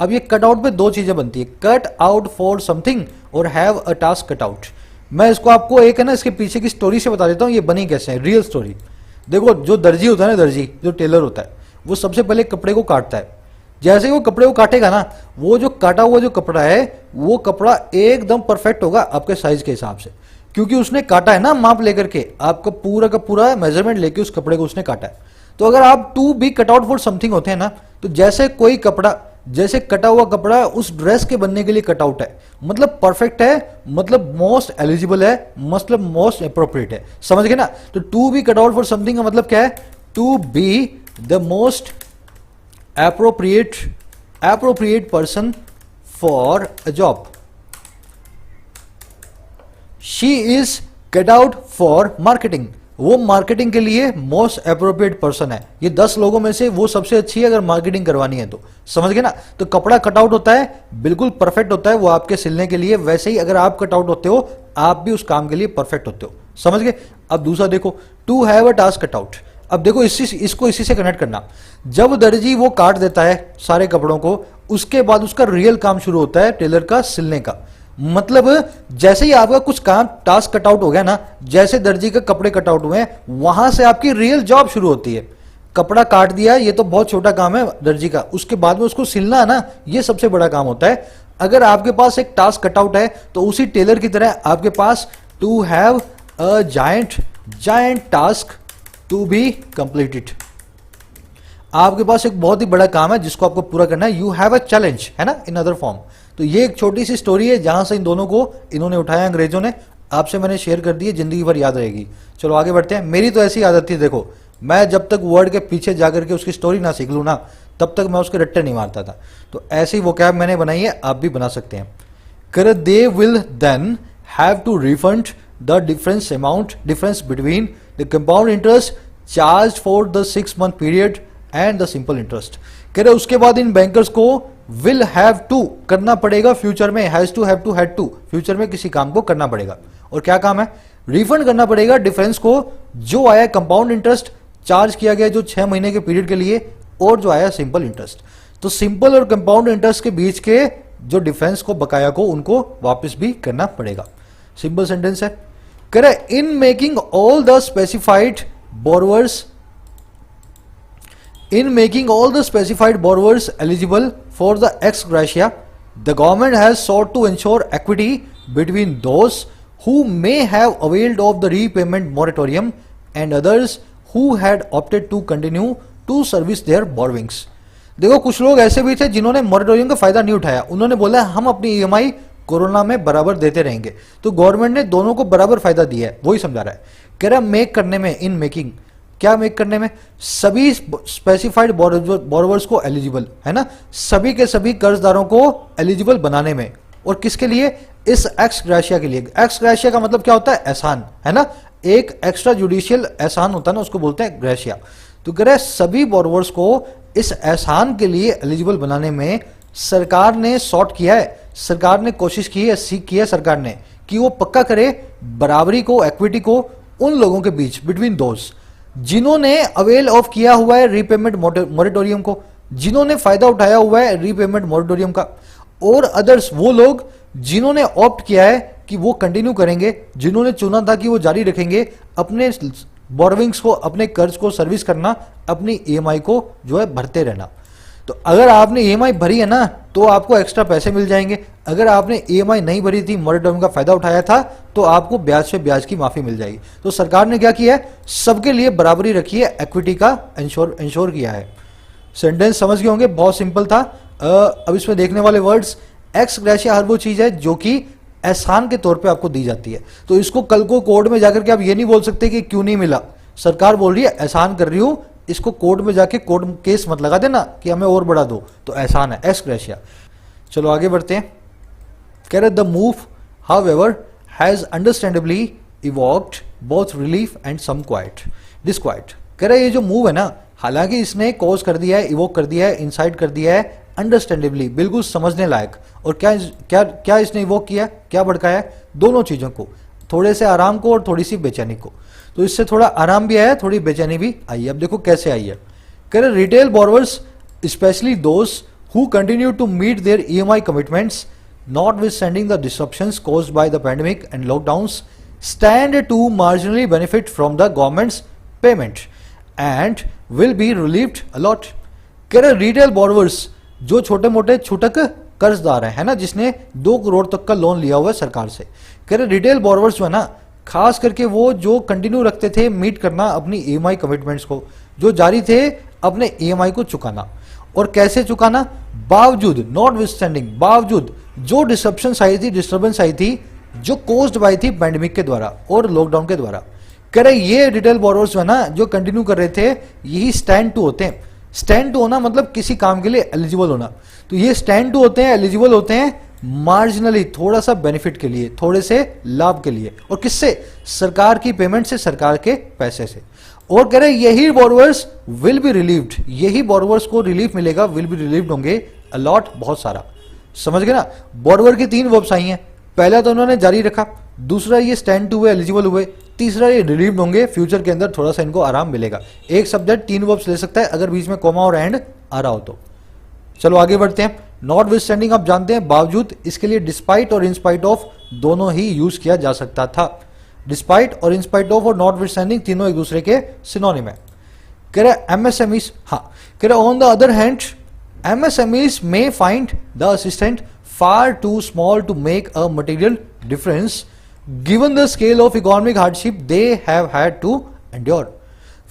अब ये कट आउट पे दो चीजें बनती है, कट आउट फॉर समथिंग और have a task cut out. मैं इसको आपको एक है ना इसके पीछे की स्टोरी से बता देता हूँ, ये बनी कैसे है, रियल स्टोरी। देखो जो दर्जी होता है ना, दर्जी जो टेलर होता है, वो सबसे पहले कपड़े को काटता है। जैसे ही वो कपड़े को काटेगा ना, वो जो काटा हुआ जो कपड़ा है, वो कपड़ा एकदम परफेक्ट होगा आपके साइज के हिसाब से, क्योंकि उसने काटा है ना माप लेकर के, आपका पूरा का पूरा मेजरमेंट लेके उस कपड़े को उसने काटा है। तो अगर आप to be cut out for something होते हैं ना, तो जैसे कोई कपड़ा, जैसे कटा हुआ कपड़ा उस ड्रेस के बनने के लिए कट आउट है, मतलब परफेक्ट है, मतलब मोस्ट एलिजिबल है, मतलब मोस्ट अप्रोप्रिएट है। समझ गए ना। तो to be cut out for something का मतलब क्या है, to be the most appropriate person for a job. She is cut out for marketing. वो मार्केटिंग के लिए मोस्ट अप्रोप्रिएट पर्सन है। ये 10 लोगों में से वो सबसे अच्छी है अगर मार्केटिंग करवानी है तो। समझ गए ना। तो कपड़ा कटआउट होता है, बिल्कुल परफेक्ट होता है वो आपके सिलने के लिए। वैसे ही अगर आप कटआउट होते हो, आप भी उस काम के लिए परफेक्ट होते हो। समझ गए। अब दूसरा देखो, to have a task cut out. अब देखो इसको इसी से कनेक्ट करना। जब दर्जी वो काट देता है सारे कपड़ों को, उसके बाद उसका रियल काम शुरू होता है टेलर का, सिलने का। मतलब जैसे ही आपका कुछ काम टास्क कटआउट हो गया ना, जैसे दर्जी के कपड़े कटआउट हुए हैं, वहां से आपकी रियल जॉब शुरू होती है। कपड़ा काट दिया, ये तो बहुत छोटा काम है दर्जी का, उसके बाद में उसको सिलना है ना, ये सबसे बड़ा काम होता है। अगर आपके पास एक टास्क कटआउट है, तो उसी टेलर की तरह आपके पास to have a giant task to be completed. आपके पास एक बहुत ही बड़ा काम है जिसको आपको पूरा करना है। यू हैव अ चैलेंज, है ना, इन अदर फॉर्म। तो ये एक छोटी सी स्टोरी है जहां से इन दोनों को इन्होंने उठाया अंग्रेजों ने, आपसे मैंने शेयर कर दी है, जिंदगी भर याद रहेगी। चलो आगे बढ़ते हैं। मेरी तो ऐसी आदत थी, देखो मैं जब तक वर्ड के पीछे जाकर के उसकी स्टोरी ना सीख लूँ ना, तब तक मैं उसके रट्टे नहीं मारता था। तो ऐसी वो कैब मैंने बनाई है, आप भी बना सकते हैं। कर they will then have to refund the difference between the compound interest charge for the 6 month period and the simple interest. कह रहे उसके बाद इन बैंकर्स को विल हैव टू करना पड़ेगा फ्यूचर में, has to have to had to, future में किसी काम को करना पड़ेगा। और क्या काम है, रिफंड करना पड़ेगा डिफरेंस को, जो आया कंपाउंड इंटरेस्ट चार्ज किया गया जो 6 महीने के पीरियड के लिए, और जो आया सिंपल इंटरेस्ट। तो सिंपल और कंपाउंड इंटरेस्ट के बीच के जो डिफरेंस को, बकाया को, उनको वापस भी करना पड़ेगा। सिंपल सेंटेंस है। कह रहे in making all the specified borrowers eligible for the ex gratia, the government has sought to ensure equity between those who may have availed of the repayment moratorium and others who had opted to continue to service their borrowings. देखो कुछ लोग ऐसे भी थे जिन्होंने moratorium का फायदा नहीं उठाया। उन्होंने बोला हम अपनी ईएमआई कोरोना में बराबर देते रहेंगे। तो गवर्नमेंट ने दोनों को बराबर फायदा दिया है, वही समझा रहा है। कह रहा मेक करने में, इन मेकिंग, क्या मेक करने में, सभी स्पेसिफाइड बोरोवर्स को एलिजिबल, है ना, सभी के सभी कर्जदारों को एलिजिबल बनाने में। और किसके लिए, इस एक्स ग्रेशिया के लिए। एक्स ग्रेशिया का मतलब क्या होता है, एहसान, है ना, एक एक्स्ट्रा जुडिशियल एहसान होता है ना, उसको बोलते हैं ग्रेशिया। तो कह रहे सभी बोरोवर्स को इस एहसान के लिए एलिजिबल बनाने में सरकार ने सॉर्ट किया है, सरकार ने कोशिश की है, सीख की है सरकार ने कि वो पक्का करे बराबरी को, एक्विटी को उन लोगों के बीच, बिटवीन दोज जिन्होंने अवेल ऑफ किया हुआ है रीपेमेंट मोरेटोरियम को, जिन्होंने फायदा उठाया हुआ है रीपेमेंट मोरेटोरियम का, और अदर्स वो लोग जिन्होंने ऑप्ट किया है कि वो कंटिन्यू करेंगे, जिन्होंने चुना था कि वो जारी रखेंगे अपने बोरविंग्स को, अपने कर्ज को सर्विस करना, अपनी ईएमआई को जो है भरते रहना। तो अगर आपने ईएमआई भरी है ना तो आपको एक्स्ट्रा पैसे मिल जाएंगे। अगर आपने ईएमआई नहीं भरी थी, मॉरेटोरियम का फायदा उठाया था, तो आपको ब्याज से ब्याज की माफी मिल जाएगी। तो सरकार ने क्या किया है, सबके लिए बराबरी रखी है, इक्विटी का इंश्योर किया है। सेंटेंस समझ गए होंगे, बहुत सिंपल था। अब इसमें देखने वाले वर्ड्स, एक्स ग्रेशिया हर वो चीज है जो कि एहसान के तौर पे आपको दी जाती है। तो इसको कल को कोर्ट में जाकर के आप ये नहीं बोल सकते कि क्यों नहीं मिला, सरकार बोल रही है एहसान कर रही हूं, इसको कोर्ट में जाके कोर्ट केस मत लगा देना कि हमें और बढ़ा दो, तो एहसान है, एक्स ग्रेशिया। चलो आगे बढ़ते हैं। कह रहे the move however has understandably evoked both relief and some quite disquiet. कह रहे ये जो मूव है ना, हालांकि इसने कॉज कर दिया है, इवोक कर दिया है, इंसाइट कर दिया है, अंडरस्टैंडेबली बिल्कुल समझने लायक। और क्या क्या क्या इसने इवोक किया, क्या भड़काया, दोनों चीजों को, थोड़े से आराम को और थोड़ी सी बेचैनी को। तो इससे थोड़ा आराम भी आया, थोड़ी बेचैनी भी आई है। अब देखो कैसे आई है। कह रहे retail borrowers specially those who continue to meet their EMI commitments notwithstanding the disruptions caused by the pandemic and lockdowns stand to marginally benefit from the government's payment and will be relieved a lot। कह रहे retail borrowers, जो छोटे मोटे छूटक कर्जदार है ना, जिसने 2 करोड़ तक का लोन लिया हुआ है सरकार से। कह रहे रिटेल बोरोवर्स जो है ना, खास करके वो जो कंटिन्यू रखते थे मीट करना अपनी ईएमआई कमिटमेंट्स को, जो जारी थे अपने ईएमआई को चुकाना। और कैसे चुकाना, बावजूद, नॉट विथस्टैंडिंग, बावजूद जो डिस्टर्बेंस आई थी जो कोज्ड बाई थी पैंडेमिक के द्वारा और लॉकडाउन के द्वारा। कह रहे ये रिटेल बोरोवर्स जो है ना, जो कंटिन्यू कर रहे थे, यही स्टैंड टू होते हैं। स्टैंड टू होना मतलब किसी काम के लिए एलिजिबल होना। तो ये स्टैंड टू होते हैं, एलिजिबल होते हैं मार्जिनली, थोड़ा सा बेनिफिट के लिए, थोड़े से लाभ के लिए। और किससे, सरकार की पेमेंट से, सरकार के पैसे से। और कह रहे यही बोरोवर्स विल बी रिलीव्ड, यही बोरोवर्स को रिलीफ मिलेगा, विल बी रिलीव्ड होंगे अलॉट, बहुत सारा। समझ गए ना। बोरोवर की 3 वर्ब्स आई हैं। पहला तो उन्होंने जारी रखा, दूसरा ये स्टैंड टू हुए, एलिजिबल हुए, तीसरा ये रिलीव्ड होंगे, फ्यूचर के अंदर थोड़ा सा इनको आराम मिलेगा। एक सब्जेक्ट 3 वर्ब्स ले सकता है अगर बीच में कॉमा और एंड आ रहा हो तो। चलो आगे बढ़ते हैं। नॉट विथस्टैंडिंग आप जानते हैं बावजूद, इसके लिए डिस्पाइट और इंस्पाइट ऑफ दोनों ही यूज किया जा सकता था। डिस्पाइट और इंस्पाइट ऑफ और नॉट विथस्टैंडिंग तीनों एक दूसरे के सिनोनिम है। कह रहे एमएसएमईज, हाँ, कह रहे on the other hand MSMEs may find the assistance far too small to make a material difference given the scale of economic hardship they have had to endure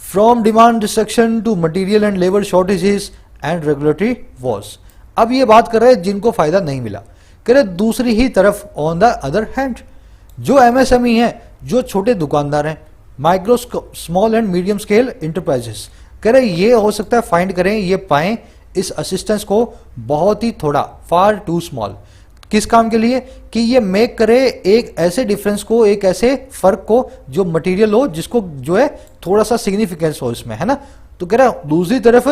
from demand destruction to material and labour shortages and regulatory woes. अब ये बात कर रहे हैं जिनको फायदा नहीं मिला। कह रहे दूसरी ही तरफ ऑन द अदर हैंड जो एमएसएमई है, जो छोटे दुकानदार हैं, micro small and medium scale enterprises, कह रहे ये हो सकता है फाइंड करें, ये पाएं इस असिस्टेंस को बहुत ही थोड़ा, फार टू स्मॉल, किस काम के लिए, कि ये मेक करे एक ऐसे डिफरेंस को, एक ऐसे फर्क को जो मटेरियल हो, जिसको जो है थोड़ा सा सिग्निफिकेंस हो इसमें, है ना। तो कह रहा दूसरी तरफ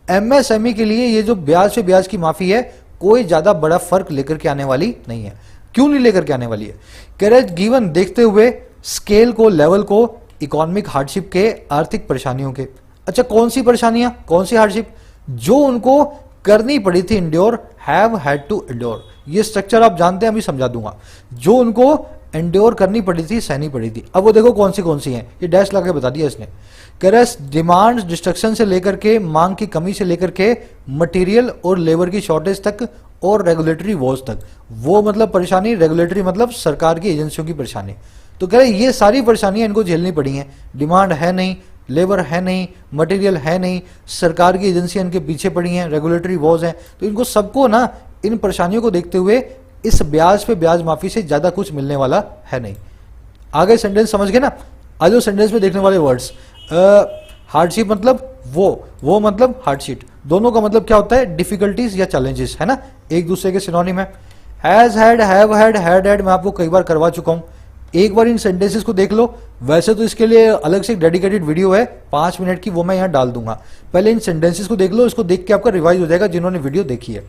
एमएसएमई के लिए ये जो ब्याज से ब्याज की माफी है, कोई ज्यादा बड़ा फर्क लेकर के आने वाली नहीं है। क्यों नहीं लेकर के आने वाली है, कह रहे गिवन देखते हुए स्केल को, लेवल को, इकोनॉमिक हार्डशिप के, आर्थिक परेशानियों के। अच्छा कौन सी परेशानियां, कौन सी हार्डशिप, जो उनको करनी पड़ी थी, endure, have had to endure. ये स्ट्रक्चर आप जानते हैं, अभी समझा दूंगा। जो उनको इंड्योर करनी पड़ी थी, सहनी पड़ी थी। अब वो देखो कौन सी हैं, ये डैश लगा के बता दिया इसने। कह रहे डिमांड डिस्ट्रक्शन से लेकर के, मांग की कमी से लेकर के, मटेरियल और लेबर की शॉर्टेज तक और रेगुलेटरी वॉज तक। वो मतलब परेशानी, रेगुलेटरी मतलब सरकार की एजेंसियों की परेशानी। तो कह रहे ये सारी परेशानियां इनको झेलनी पड़ी हैं। डिमांड है नहीं, लेबर है नहीं, मटेरियल है नहीं, सरकार की एजेंसियां इनके पीछे पड़ी हैं, रेगुलेटरी वॉज हैं। तो इनको सबको ना, इन परेशानियों को देखते हुए इस ब्याज पे ब्याज माफी से ज्यादा कुछ मिलने वाला है नहीं। आगे सेंटेंस समझ गए ना। आज सेंटेंस में देखने वाले वर्ड्स, हार्डशिप मतलब वो मतलब हार्डशीट, दोनों का मतलब क्या होता है, डिफिकल्टीज या चैलेंजेस, है ना, एक दूसरे के सिनोनिम है। Has had, have had, had मैं आपको कई बार करवा चुका हूं। एक बार इन सेंटेंसेस को देख लो। वैसे तो इसके लिए अलग से डेडिकेटेड वीडियो है 5 मिनट की, वो मैं यहाँ डाल दूंगा। पहले इन सेंटेंसेस को देख लो, इसको देख के आपका रिवाइज हो जाएगा जिन्होंने वीडियो देखी है।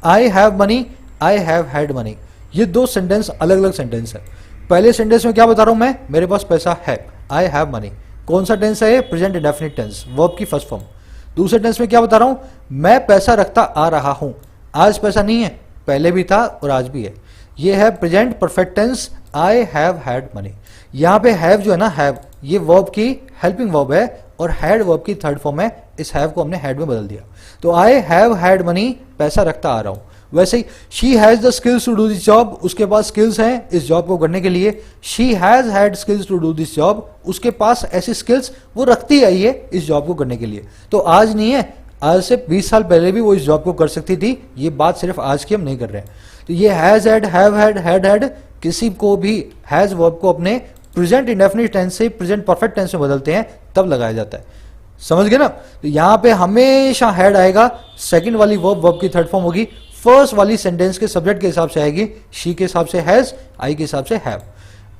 I have money, I have had money, ये 2 सेंटेंस अलग अलग सेंटेंस है। पहले सेंटेंस में क्या बता रहा हूं मैं, मेरे पास पैसा है, आई हैव मनी। कौन सा टेंस है, प्रेजेंट इंडेफिनिट टेंस, वर्ब की फर्स्ट फॉर्म। दूसरे टेंस में क्या बता रहा हूं, मैं पैसा रखता आ रहा हूं। आज पैसा नहीं है, पहले भी था और आज भी है। ये है present perfect tense, I have had money. यहाँ पे हैव जो है ना, हैव ये वर्ब की हेल्पिंग वर्ब है और हैड वर्ब की थर्ड फॉर्म है, इस हैव को हमने हैड में बदल दिया। तो आई हैव हैड मनी, पैसा रखता आ रहा हूं। वैसे ही she has the skills to do this job, उसके पास स्किल्स हैं इस जॉब को करने के लिए। She has had skills to do this job, उसके पास ऐसी स्किल्स वो रखती आई है इस जॉब को करने के लिए। तो आज नहीं है, आज से 20 साल पहले भी वो इस जॉब को कर सकती थी, ये बात सिर्फ आज की हम नहीं कर रहे हैं। तो ये has had, have had, had had, किसी को भी हैज वर्ब को अपने प्रेजेंट इंडेफिनिट टेंस से प्रेजेंट परफेक्ट टेंस में बदलते हैं तब लगाया जाता है। समझ गए ना? तो यहां पे हमेशा हैड आएगा, सेकंड वाली वर्ब की थर्ड फॉर्म होगी, फर्स्ट वाली सेंटेंस के सब्जेक्ट के हिसाब से आएगी, शी के हिसाब से हैज, आई के हिसाब से हैव।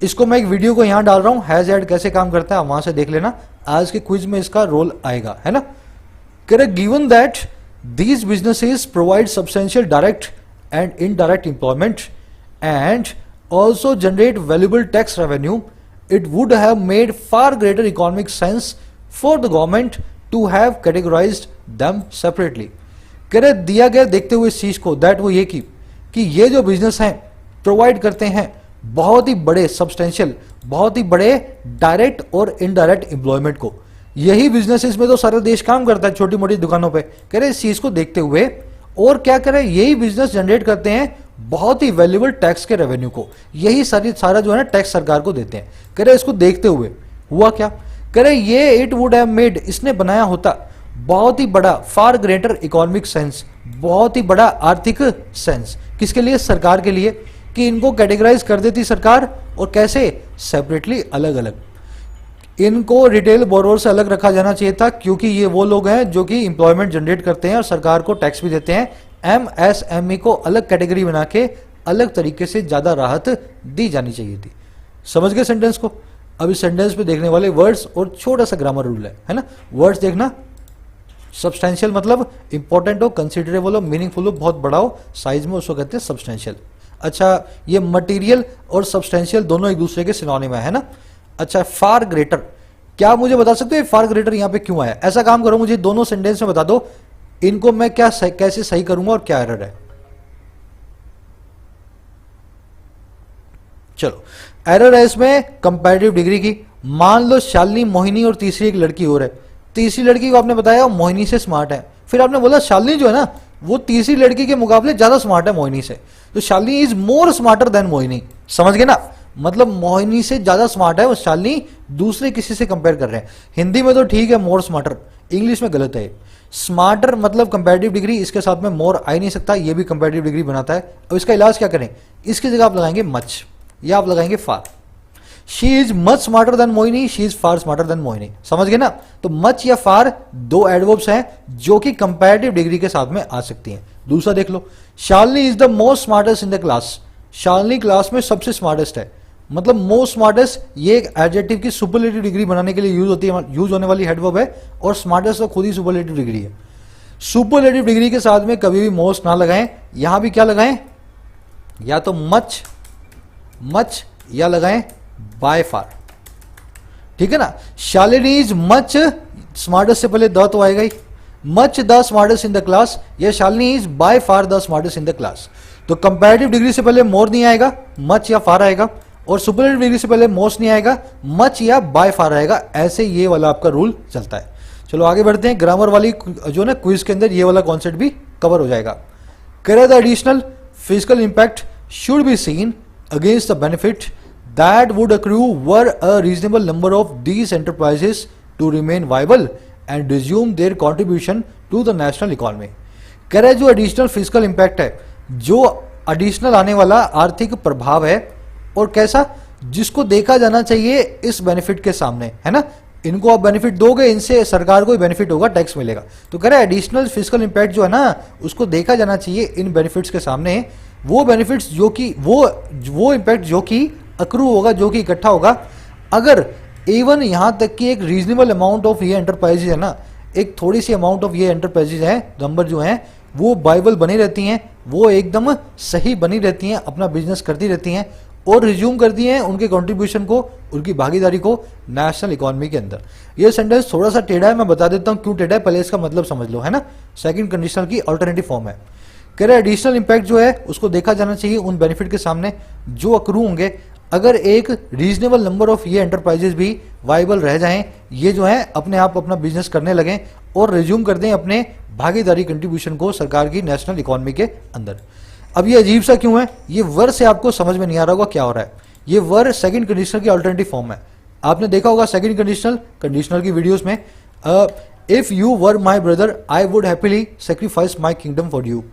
इसको मैं एक वीडियो को यहां डाल रहा हूं, हैज हैड कैसे काम करता है, वहां से देख लेना, आज के क्विज में इसका रोल आएगा, है ना? Correct. Given that these businesses provide substantial direct and indirect employment and also generate valuable tax revenue, it would have made far greater economic sense for the government to have categorized them separately। करे दिया गया देखते हुए इस चीज को, that वो ये कि ये जो बिजनेस हैं प्रोवाइड करते हैं बहुत ही बड़े सब्सटेंशियल, बहुत ही बड़े डायरेक्ट और इनडायरेक्ट एम्प्लॉयमेंट को। यही बिजनेसेस में तो सारा देश काम करता है, छोटी मोटी दुकानों पे। कह रहे इस चीज को देखते हुए और क्या करें, यही बिजनेस जनरेट करते हैं बहुत ही वैल्यूएबल टैक्स के रेवेन्यू को, यही सारा जो है ना टैक्स सरकार को देते हैं। कह रहे इसको देखते हुए हुआ क्या, कह रहे ये इट वुड हैव मेड, इसने बनाया होता बहुत ही बड़ा, फार ग्रेटर इकोनॉमिक सेंस, बहुत ही बड़ा आर्थिक सेंस, किसके लिए, सरकार के लिए, कि इनको कैटेगराइज कर देती सरकार। और कैसे, सेपरेटली, अलग अलग। इनको रिटेल बोरोवर से अलग रखा जाना चाहिए था, क्योंकि ये वो लोग हैं जो कि इंप्लॉयमेंट जनरेट करते हैं और सरकार को टैक्स भी देते हैं। एमएसएमई को अलग कैटेगरी बना के अलग तरीके से ज्यादा राहत दी जानी चाहिए थी। समझ गए सेंटेंस को? अब इस सेंटेंस पे देखने वाले वर्ड्स और छोटा सा ग्रामर रूल है ना? वर्ड्स देखना, सब्सटेंशियल मतलब इंपॉर्टेंट हो, कंसिडरेबल हो, मीनिंगफुल हो, बहुत बड़ा हो साइज में, उसको कहते हैं सब्सटेंशियल। अच्छा, ये मटेरियल और सब्सटेंशियल दोनों एक दूसरे के सिनोनिम है ना? अच्छा, फार ग्रेटर, क्या मुझे बता सकते हो फार ग्रेटर यहां पे क्यों आया? ऐसा काम करो, मुझे दोनों सेंटेंस में बता दो, इनको मैं क्या कैसे सही करूंगा और क्या एरर है। चलो, एरर है इसमें कंपैरेटिव डिग्री की। मान लो शालिनी, मोहिनी और तीसरी एक लड़की और है। तीसरी लड़की को आपने बताया मोहिनी से स्मार्ट है, फिर आपने बोला शालिनी जो है ना वो तीसरी लड़की के मुकाबले ज्यादा स्मार्ट है मोहिनी से, तो Shalini is more smarter than Mohini. समझ गए ना? मतलब मोहिनी से ज्यादा स्मार्ट है वो शालिनी, दूसरे किसी से कंपेयर कर रहे हैं। हिंदी में तो ठीक है मोर स्मार्टर, इंग्लिश में गलत है। स्मार्टर मतलब कंपैरेटिव डिग्री, इसके साथ में मोर आ ही नहीं सकता, ये भी कंपैरेटिव डिग्री बनाता है। अब इसका इलाज क्या करें? इसकी जगह आप लगाएंगे मच या आप लगाएंगे far. She is much smarter than Mohini, she is far smarter than Mohini. समझ गए ना? तो मच या फार दो एडवर्ब्स हैं जो कि कंपैरेटिव डिग्री के साथ में आ सकती हैं। दूसरा देख लो, Shalini is the most smartest in the class. Shalini class में सबसे स्मार्टेस्ट है, मतलब मोस्ट स्मार्टेस्ट ये एक एडजेक्टिव की सुपरलेटिव डिग्री बनाने के लिए यूज होने वाली हेडवर्ब है, और स्मार्टेस्ट तो खुद ही सुपरलेटिव डिग्री है। सुपरलेटिव डिग्री के साथ में कभी भी मोस्ट ना लगाएं, यहां भी क्या लगाएं, या तो मच या लगाएं बाय फार। ठीक है ना? शालिनी इज मच स्मार्टेस्ट से पहले द तो आएगा ही, much the smartest in the class, या Shalini is by far the smartest in the class. तो कंपैरेटिव डिग्री से पहले मोर नहीं आएगा, मच या फार आएगा, और सुपरलेटिव डिग्री से पहले मोस्ट नहीं आएगा, मच या बाय फार आएगा। ऐसे ये वाला आपका रूल चलता है। चलो आगे बढ़ते हैं, ग्रामर वाली जो ना क्विज के अंदर ये वाला कॉन्सेप्ट भी कवर हो जाएगा। करे the additional physical impact should be seen against the benefit that would accrue were a reasonable number of these enterprises to remain viable and resume their contribution to the national economy। कह रहे जो additional physical impact है, जो additional आने वाला आर्थिक प्रभाव है, और कैसा, जिसको देखा जाना चाहिए इस बेनिफिट के सामने, है ना? इनको आप बेनिफिट दोगे, इनसे सरकार को बेनिफिट होगा, टैक्स मिलेगा। तो कह रहे एडिशनल फिजिकल इंपैक्ट जो है ना, उसको देखा जाना चाहिए इन बेनिफिट्स के सामने, वो बेनिफिट्स जो कि वो इंपैक्ट जो कि अक्रू होगा, जो कि इकट्ठा होगा, अगर इवन यहां तक कि एक रीजनेबल अमाउंट ऑफ ये एंटरप्राइजेज है ना, एक थोड़ी सी अमाउंट ऑफ ये एंटरप्राइजेज है, नंबर जो है वो बाइबल बनी रहती हैं, वो एकदम सही बनी रहती हैं, अपना बिजनेस करती रहती हैं और रिज्यूम करती हैं उनके कंट्रीब्यूशन को, उनकी भागीदारी को नेशनल इकोनॉमी के अंदर। ये सेंटेंस थोड़ा सा टेढ़ा है, मैं बता देता हूं क्यों टेढ़ा है, पहले इसका मतलब समझ लो, है ना? सेकंड कंडीशनल की अल्टरनेटिव फॉर्म है। कह रहे एडिशनल इंपैक्ट जो है उसको देखा जाना चाहिए उन बेनिफिट के सामने जो अक्रू होंगे अगर एक रीजनेबल नंबर ऑफ ये एंटरप्राइजेस भी वाइबल रह जाएं, ये जो है अपने आप अपना बिजनेस करने लगें और रिज्यूम कर दें अपने भागीदारी कंट्रीब्यूशन को सरकार की नेशनल इकोनॉमी के अंदर। अब ये अजीब सा क्यों है? ये वर से आपको समझ में नहीं आ रहा होगा क्या हो रहा है। ये वर सेकंड कंडीशनल की अल्टरनेटिव फॉर्म है। आपने देखा होगा सेकंड कंडीशनल की वीडियोस में, if you were my brother I would happily sacrifice my kingdom for you.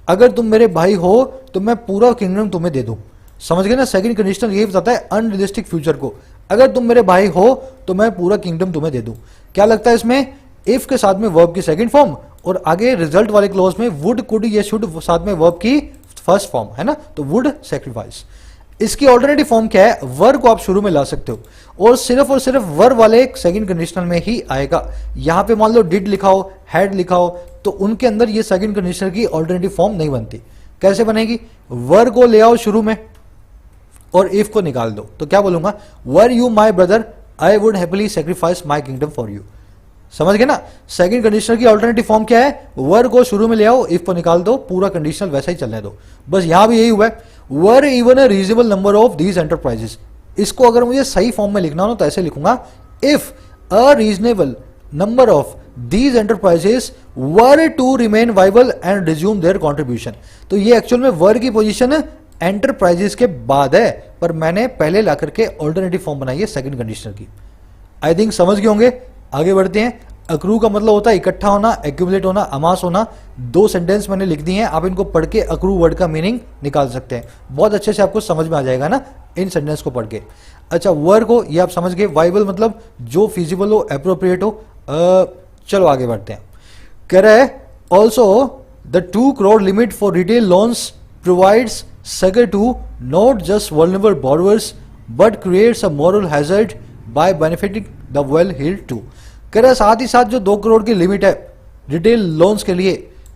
अगर तुम मेरे भाई हो तो मैं पूरा किंगडम तुम्हें दे दूं। समझ गए ना? सेकंड कंडीशनल यही बताता है अनरियलिस्टिक फ्यूचर को। अगर तुम मेरे भाई हो तो मैं पूरा किंगडम तुम्हें दे दूं। क्या लगता है इसमें? इफ के साथ में वर्ब की सेकंड फॉर्म और आगे रिजल्ट वाले क्लोज में वुड, कुड या शुड साथ में वर्ब की फर्स्ट फॉर्म है ना, तो वुड सेक्रीफाइस। इसकी ऑल्टरनेटिव फॉर्म क्या है? वर को आप शुरू में ला सकते हो और सिर्फ वर वाले सेकंड कंडीशनल में ही आएगा। यहां पे मान लो डिड लिखा हो, हैड लिखा हो, तो उनके अंदर ये सेकंड कंडीशनल की ऑल्टरनेटिव फॉर्म नहीं बनती। कैसे बनेगी? वर को ले आओ शुरू में और इफ को निकाल दो, तो क्या बोलूंगा? Were you my brother I would happily sacrifice my kingdom for you. समझ गए ना? सेकंड कंडीशनल की ऑल्टरनेटिव फॉर्म क्या है? वर को शुरू में ले आओ, इफ को निकाल दो, पूरा कंडीशनल वैसा ही चलने दो। बस यहां भी यही हुआ है, वर even a reasonable number of these enterprises. इसको अगर मुझे सही फॉर्म में लिखना हो तो ऐसे लिखूंगा, if a reasonable number of these enterprises were to remain viable and resume their contribution. तो ये एक्चुअल में वर की पोजीशन एंटरप्राइजेस के बाद है, पर मैंने पहले ला करके ऑल्टरनेटिव फॉर्म बनाई है सेकंड कंडीशनल की। आई थिंक समझ गए होंगे। आगे बढ़ते हैं। अक्रू का मतलब होता है इकट्ठा होना, एक्यूमुलेट होना, अमास होना। दो सेंटेंस मैंने लिख दिए हैं, आप इनको पढ़ के अक्रू वर्ड का मीनिंग निकाल सकते हैं। बहुत अच्छे से आपको समझ में आ जाएगा ना इन सेंटेंस को पढ़ के। अच्छा, वर को ये आप समझ गए, वाइबल मतलब जो फिजिबल हो, एप्रोप्रिएट हो। चलो आगे बढ़ते हैं। कह रहा है also the 2 crore limit for retail loans provides sugar to not just vulnerable borrowers but creates a moral hazard by benefiting the well-heeled too। कह रहा है साथ ही साथ जो 2 करोड़ की लिमिट है रिटेल लोन्स के लिए,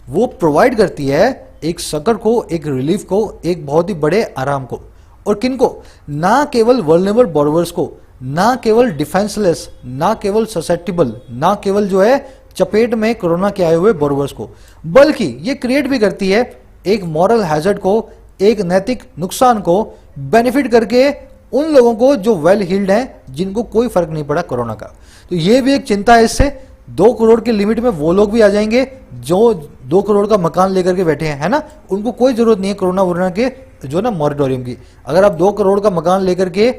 वो प्रोवाइड करती है एक सकर को, एक रिलीफ को, एक बहुत ही बड़े आराम को। और किन को? ना केवल वल्नरेबल बोरोवर्स को, ना केवल डिफेंसलेस, ना केवल ससेप्टिबल, ना केवल जो है चपेट में कोरोना के आए हुए बोरोवर्स को, बल्कि ये क्रिएट भी करती है एक मॉरल हैजर्ड को, एक नैतिक नुकसान को, बेनिफिट करके उन लोगों को जो वेल हील्ड हैं, जिनको कोई फर्क नहीं पड़ा कोरोना का। तो ये भी एक चिंता है इससे। 2 करोड़ की लिमिट में वो लोग भी आ जाएंगे जो 2 करोड़ का मकान लेकर के बैठे हैं, है ना, उनको कोई जरूरत नहीं है कोरोना वोरोना के जो ना मॉरिटोरियम की। अगर आप 2 करोड़ का मकान लेकर के,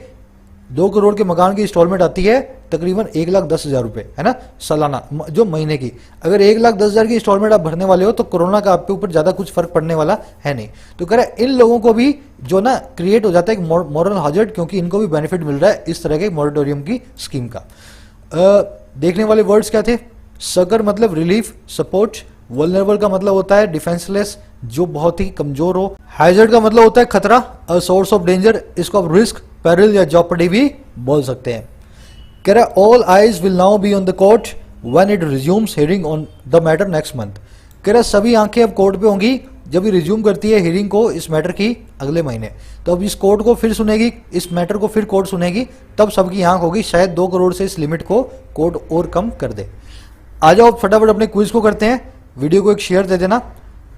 2 करोड़ के मकान की इंस्टॉलमेंट आती है तकरीबन 1,10,000 रुपए, है ना, सालाना, जो महीने की। अगर 1,10,000 की इंस्टॉलमेंट आप भरने वाले हो तो कोरोना का आपके ऊपर ज्यादा कुछ फर्क पड़ने वाला है नहीं। तो कह रहा है इन लोगों को भी जो ना क्रिएट हो जाता है एक मॉरल हैजर्ड, क्योंकि इनको भी बेनिफिट मिल रहा है इस तरह के मॉरिटोरियम की स्कीम का। देखने वाले वर्ड्स क्या थे? सकर मतलब रिलीफ, सपोर्ट। वल्नरेबल का मतलब होता है डिफेंसलेस, जो बहुत ही कमजोर हो। हैजर्ड का मतलब होता है खतरा, अ सोर्स ऑफ डेंजर। इसको आप रिस्क, पेरिल या जॉपर्डी भी बोल सकते हैं। कह रहा है all eyes will now be on the court when it resumes hearing on the matter next month. कह रहा है सभी आंखें अब कोर्ट पे होंगी जब ये रिज्यूम करती है हियरिंग को इस मैटर की अगले महीने। तो अब इस कोर्ट को फिर सुनेगी, इस मैटर को फिर कोर्ट सुनेगी, तब सबकी आंख होगी, शायद 2 करोड़ से इस लिमिट को कोर्ट और कम कर दे। आ जाओ फटाफट अपने क्विज को करते हैं। वीडियो को एक शेयर दे देना।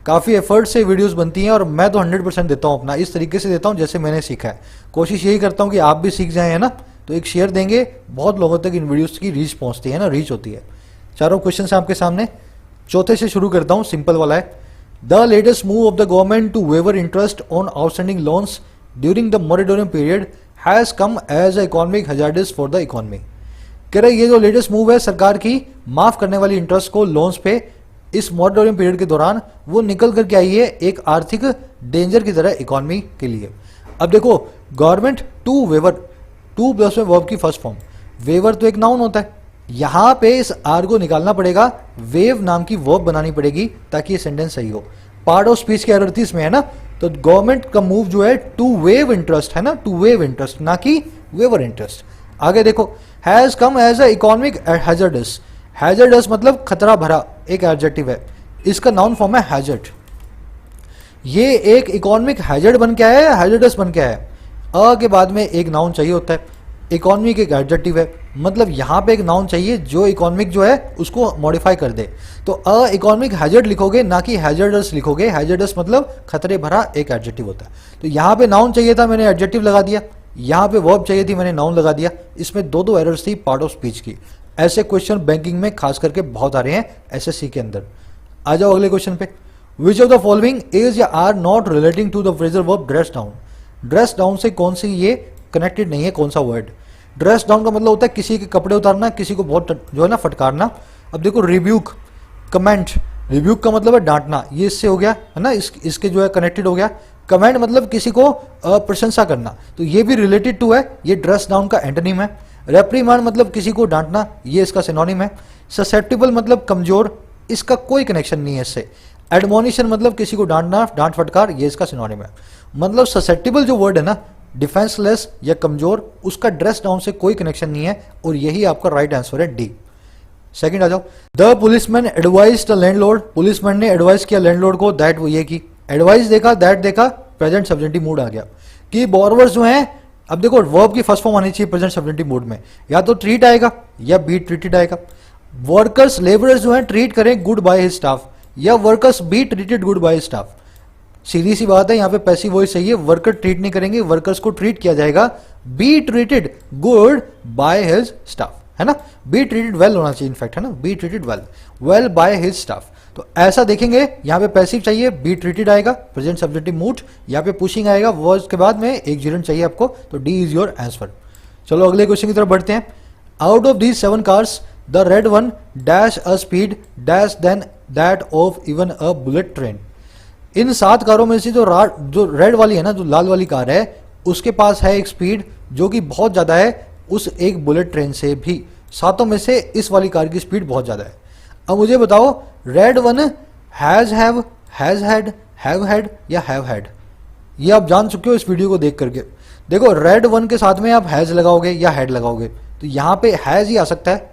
काफ़ी एफर्ट से वीडियोस बनती हैं और मैं तो 100% देता हूँ अपना, इस तरीके से देता हूँ जैसे मैंने सीखा है। कोशिश यही करता हूँ कि आप भी सीख जाएं, है ना। तो एक शेयर देंगे, बहुत लोगों तक इन वीडियोस की रीच पहुँचती है ना, रीच होती है। चारों क्वेश्चन है आपके सामने। चौथे से शुरू करता हूँ, सिंपल वाला है। The latest move of the government to waiver interest on outstanding loans during the moratorium period has come as economic hazards for the economy. कह रहे ये जो लेटेस्ट मूव है सरकार की माफ करने वाली इंटरेस्ट को लोन्स पे इस मॉरेटोरियम पीरियड के दौरान, वो निकल करके आई है एक आर्थिक डेंजर की तरह इकोनॉमी के लिए। अब देखो government to waiver, to plus में वर्ब की फर्स्ट फॉर्म, वेवर तो एक नाउन होता है, यहां पे इस आर को निकालना पड़ेगा, वेव नाम की वर्ब बनानी पड़ेगी ताकि ये सेंटेंस सही हो। पार्ट ऑफ स्पीच की एरर थी इसमें, है ना। तो गवर्नमेंट का मूव जो है टू वेव इंटरेस्ट, है ना, टू वेव इंटरेस्ट, ना कि वेवर इंटरेस्ट। आगे देखो, has come as a economic hazardous. Hazardous मतलब खतरा भरा, एक एडजेक्टिव है, इसका नाउन फॉर्म है हैजर्ड। ये एक इकोनॉमिक हैजर्ड बन के आया है, हैजर्डस बन के आया है। अ के बाद में एक नाउन चाहिए होता है, इकोनॉमिक एक एडजेक्टिव है, मतलब यहां पे एक नाउन चाहिए जो इकोनॉमिक जो है उसको मॉडिफाई कर दे। तो अ इकोनॉमिक हैजर्ड लिखोगे, ना कि हैजर्डस लिखोगे। हैजर्डस मतलब खतरे भरा एक एडजेक्टिव होता है। तो यहां पे नाउन चाहिए था, मैंने एडजेक्टिव लगा दिया, यहाँ पे वर्ब चाहिए थी, मैंने नाउन लगा दिया। इसमें दो दो एरर्स थी पार्ट ऑफ स्पीच की। ऐसे क्वेश्चन बैंकिंग में खास करके बहुत आ रहे हैं एसएससी के अंदर। आ जाओ अगले क्वेश्चन पे। Which of the following is या are not relating to the phrasal verb dress down. Dress down से कौन सी ये कनेक्टेड नहीं है, कौन सा वर्ड। ड्रेस डाउन का मतलब होता है किसी के कपड़े उतारना, किसी को बहुत जो है ना फटकारना। अब देखो रिब्यूक, कमेंट, रिब्यूक का मतलब है डांटना, ये इससे हो गया है ना, इसके जो है कनेक्टेड हो गया। कमेंट मतलब किसी को प्रशंसा करना, तो ये भी रिलेटेड टू है, ये ड्रेस डाउन का एंटोनिम है। रेप्रीमांड मतलब किसी को डांटना, ये इसका सिनोनिम है। ससेप्टिबल मतलब कमजोर, इसका कोई कनेक्शन नहीं है इससे। एडमोनिशन मतलब किसी को डांटना, डांट फटकार, ये इसका सिनोनिम है। मतलब ससेप्टिबल जो वर्ड है ना, डिफेंसलेस या कमजोर, उसका ड्रेस डाउन से कोई कनेक्शन नहीं है, और यही आपका राइट आंसर है डी। सेकंड आ जाओ। The policeman advise the landlord. Policeman ने एडवाइस किया लैंडलॉर्ड को, दैट वो ये की। एडवाइस देखा, दैट देखा, प्रेजेंट सब्जेंटिव मूड आ गया कि बोरवर्स जो हैं। अब देखो वर्ब की फर्स्ट फॉर्म आनी चाहिए प्रेजेंट सब्जेंटिव मूड में, या तो ट्रीट आएगा या बी ट्रीटेड आएगा। वर्कर्स लेबरर्स जो हैं ट्रीट करें गुड बाय हिज स्टाफ, या workers be treated good by his staff. सीधी सी बात है, यहाँ पे पैसिव वॉइस सही है, वर्कर ट्रीट नहीं करेंगे, वर्कर्स को ट्रीट किया जाएगा। B treated good by his staff, है ना, बी ट्रीटेड वेल होना चाहिए इनफैक्ट, है ना, be treated well, well bye his staff. तो ऐसा देखेंगे, यहाँ पे पैसिव चाहिए, बी ट्रीटेड आएगा, प्रेजेंट सब्जेक्टिव मूड, यहाँ पे पुशिंग आएगा, वर्ड्स के बाद में एक जिरंड चाहिए आपको, तो डी इज योर आंसर। चलो अगले क्वेश्चन की तरफ बढ़ते हैं। Out of these 7 cars the red one dash a speed dash then that of even a bullet train. इन 7 कारों में से जो रेड वाली है ना, जो लाल वाली कार है, उसके पास है एक स्पीड जो कि बहुत ज़्यादा है उस एक बुलेट ट्रेन से भी। 7 में से इस वाली कार की स्पीड बहुत ज़्यादा है। अब मुझे बताओ, red one has have, has had, have had या हैव हैड। ये आप जान चुके हो इस वीडियो को देख करके। देखो रेड वन के साथ में आप हैज़ लगाओगे या हैड लगाओगे, तो यहाँ पे हैज़ ही आ सकता है,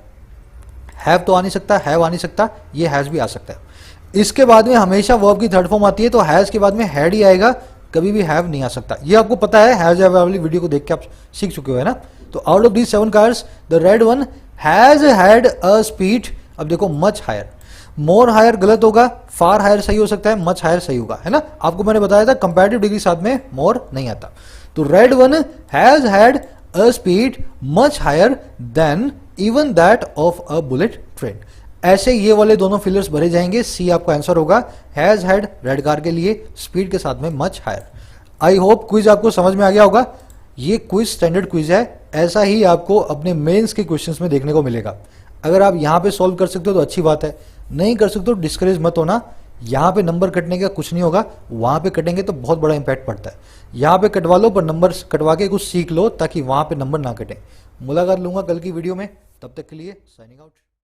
हैव तो आ नहीं सकता, हैव आ नहीं सकता, ये हैज़ भी आ सकता है। इसके बाद में हमेशा वर्ब की थर्ड फॉर्म आती है, तो हैज़ के बाद में हैड ही आएगा, कभी भी हैव नहीं आ सकता। ये आपको पता है, हैज़ हैव वाली वीडियो को देख के आप सीख चुके हो, है ना। तो out of these 7 cars the red one has had a speed, अब देखो मच हायर, मोर हायर गलत होगा, फार हायर सही हो सकता है, मच हायर सही होगा, है ना। आपको मैंने बताया था कंपैरेटिव डिग्री साथ में मोर नहीं आता। तो red one has had a speed much higher than even that of a bullet train. ऐसे ये वाले दोनों फिलर्स भरे जाएंगे, सी आपका आंसर होगा, हैज हैड रेड कार के लिए, स्पीड के साथ में much higher. I hope quiz आपको समझ में आ गया होगा। ये क्विज स्टैंडर्ड क्विज है, ऐसा ही आपको अपने मेंस के क्वेश्चंस में देखने को मिलेगा। अगर आप यहाँ पे सॉल्व कर सकते हो तो अच्छी बात है, नहीं कर सकते तो डिस्करेज मत होना। यहाँ पे नंबर कटने का कुछ नहीं होगा, वहाँ पे कटेंगे तो बहुत बड़ा इंपैक्ट पड़ता है। यहाँ पे कटवा लो, पर नंबर कटवा के कुछ सीख लो ताकि वहाँ पे नंबर ना कटे। मुलाकात लूंगा कल की वीडियो में, तब तक के लिए साइनिंग आउट।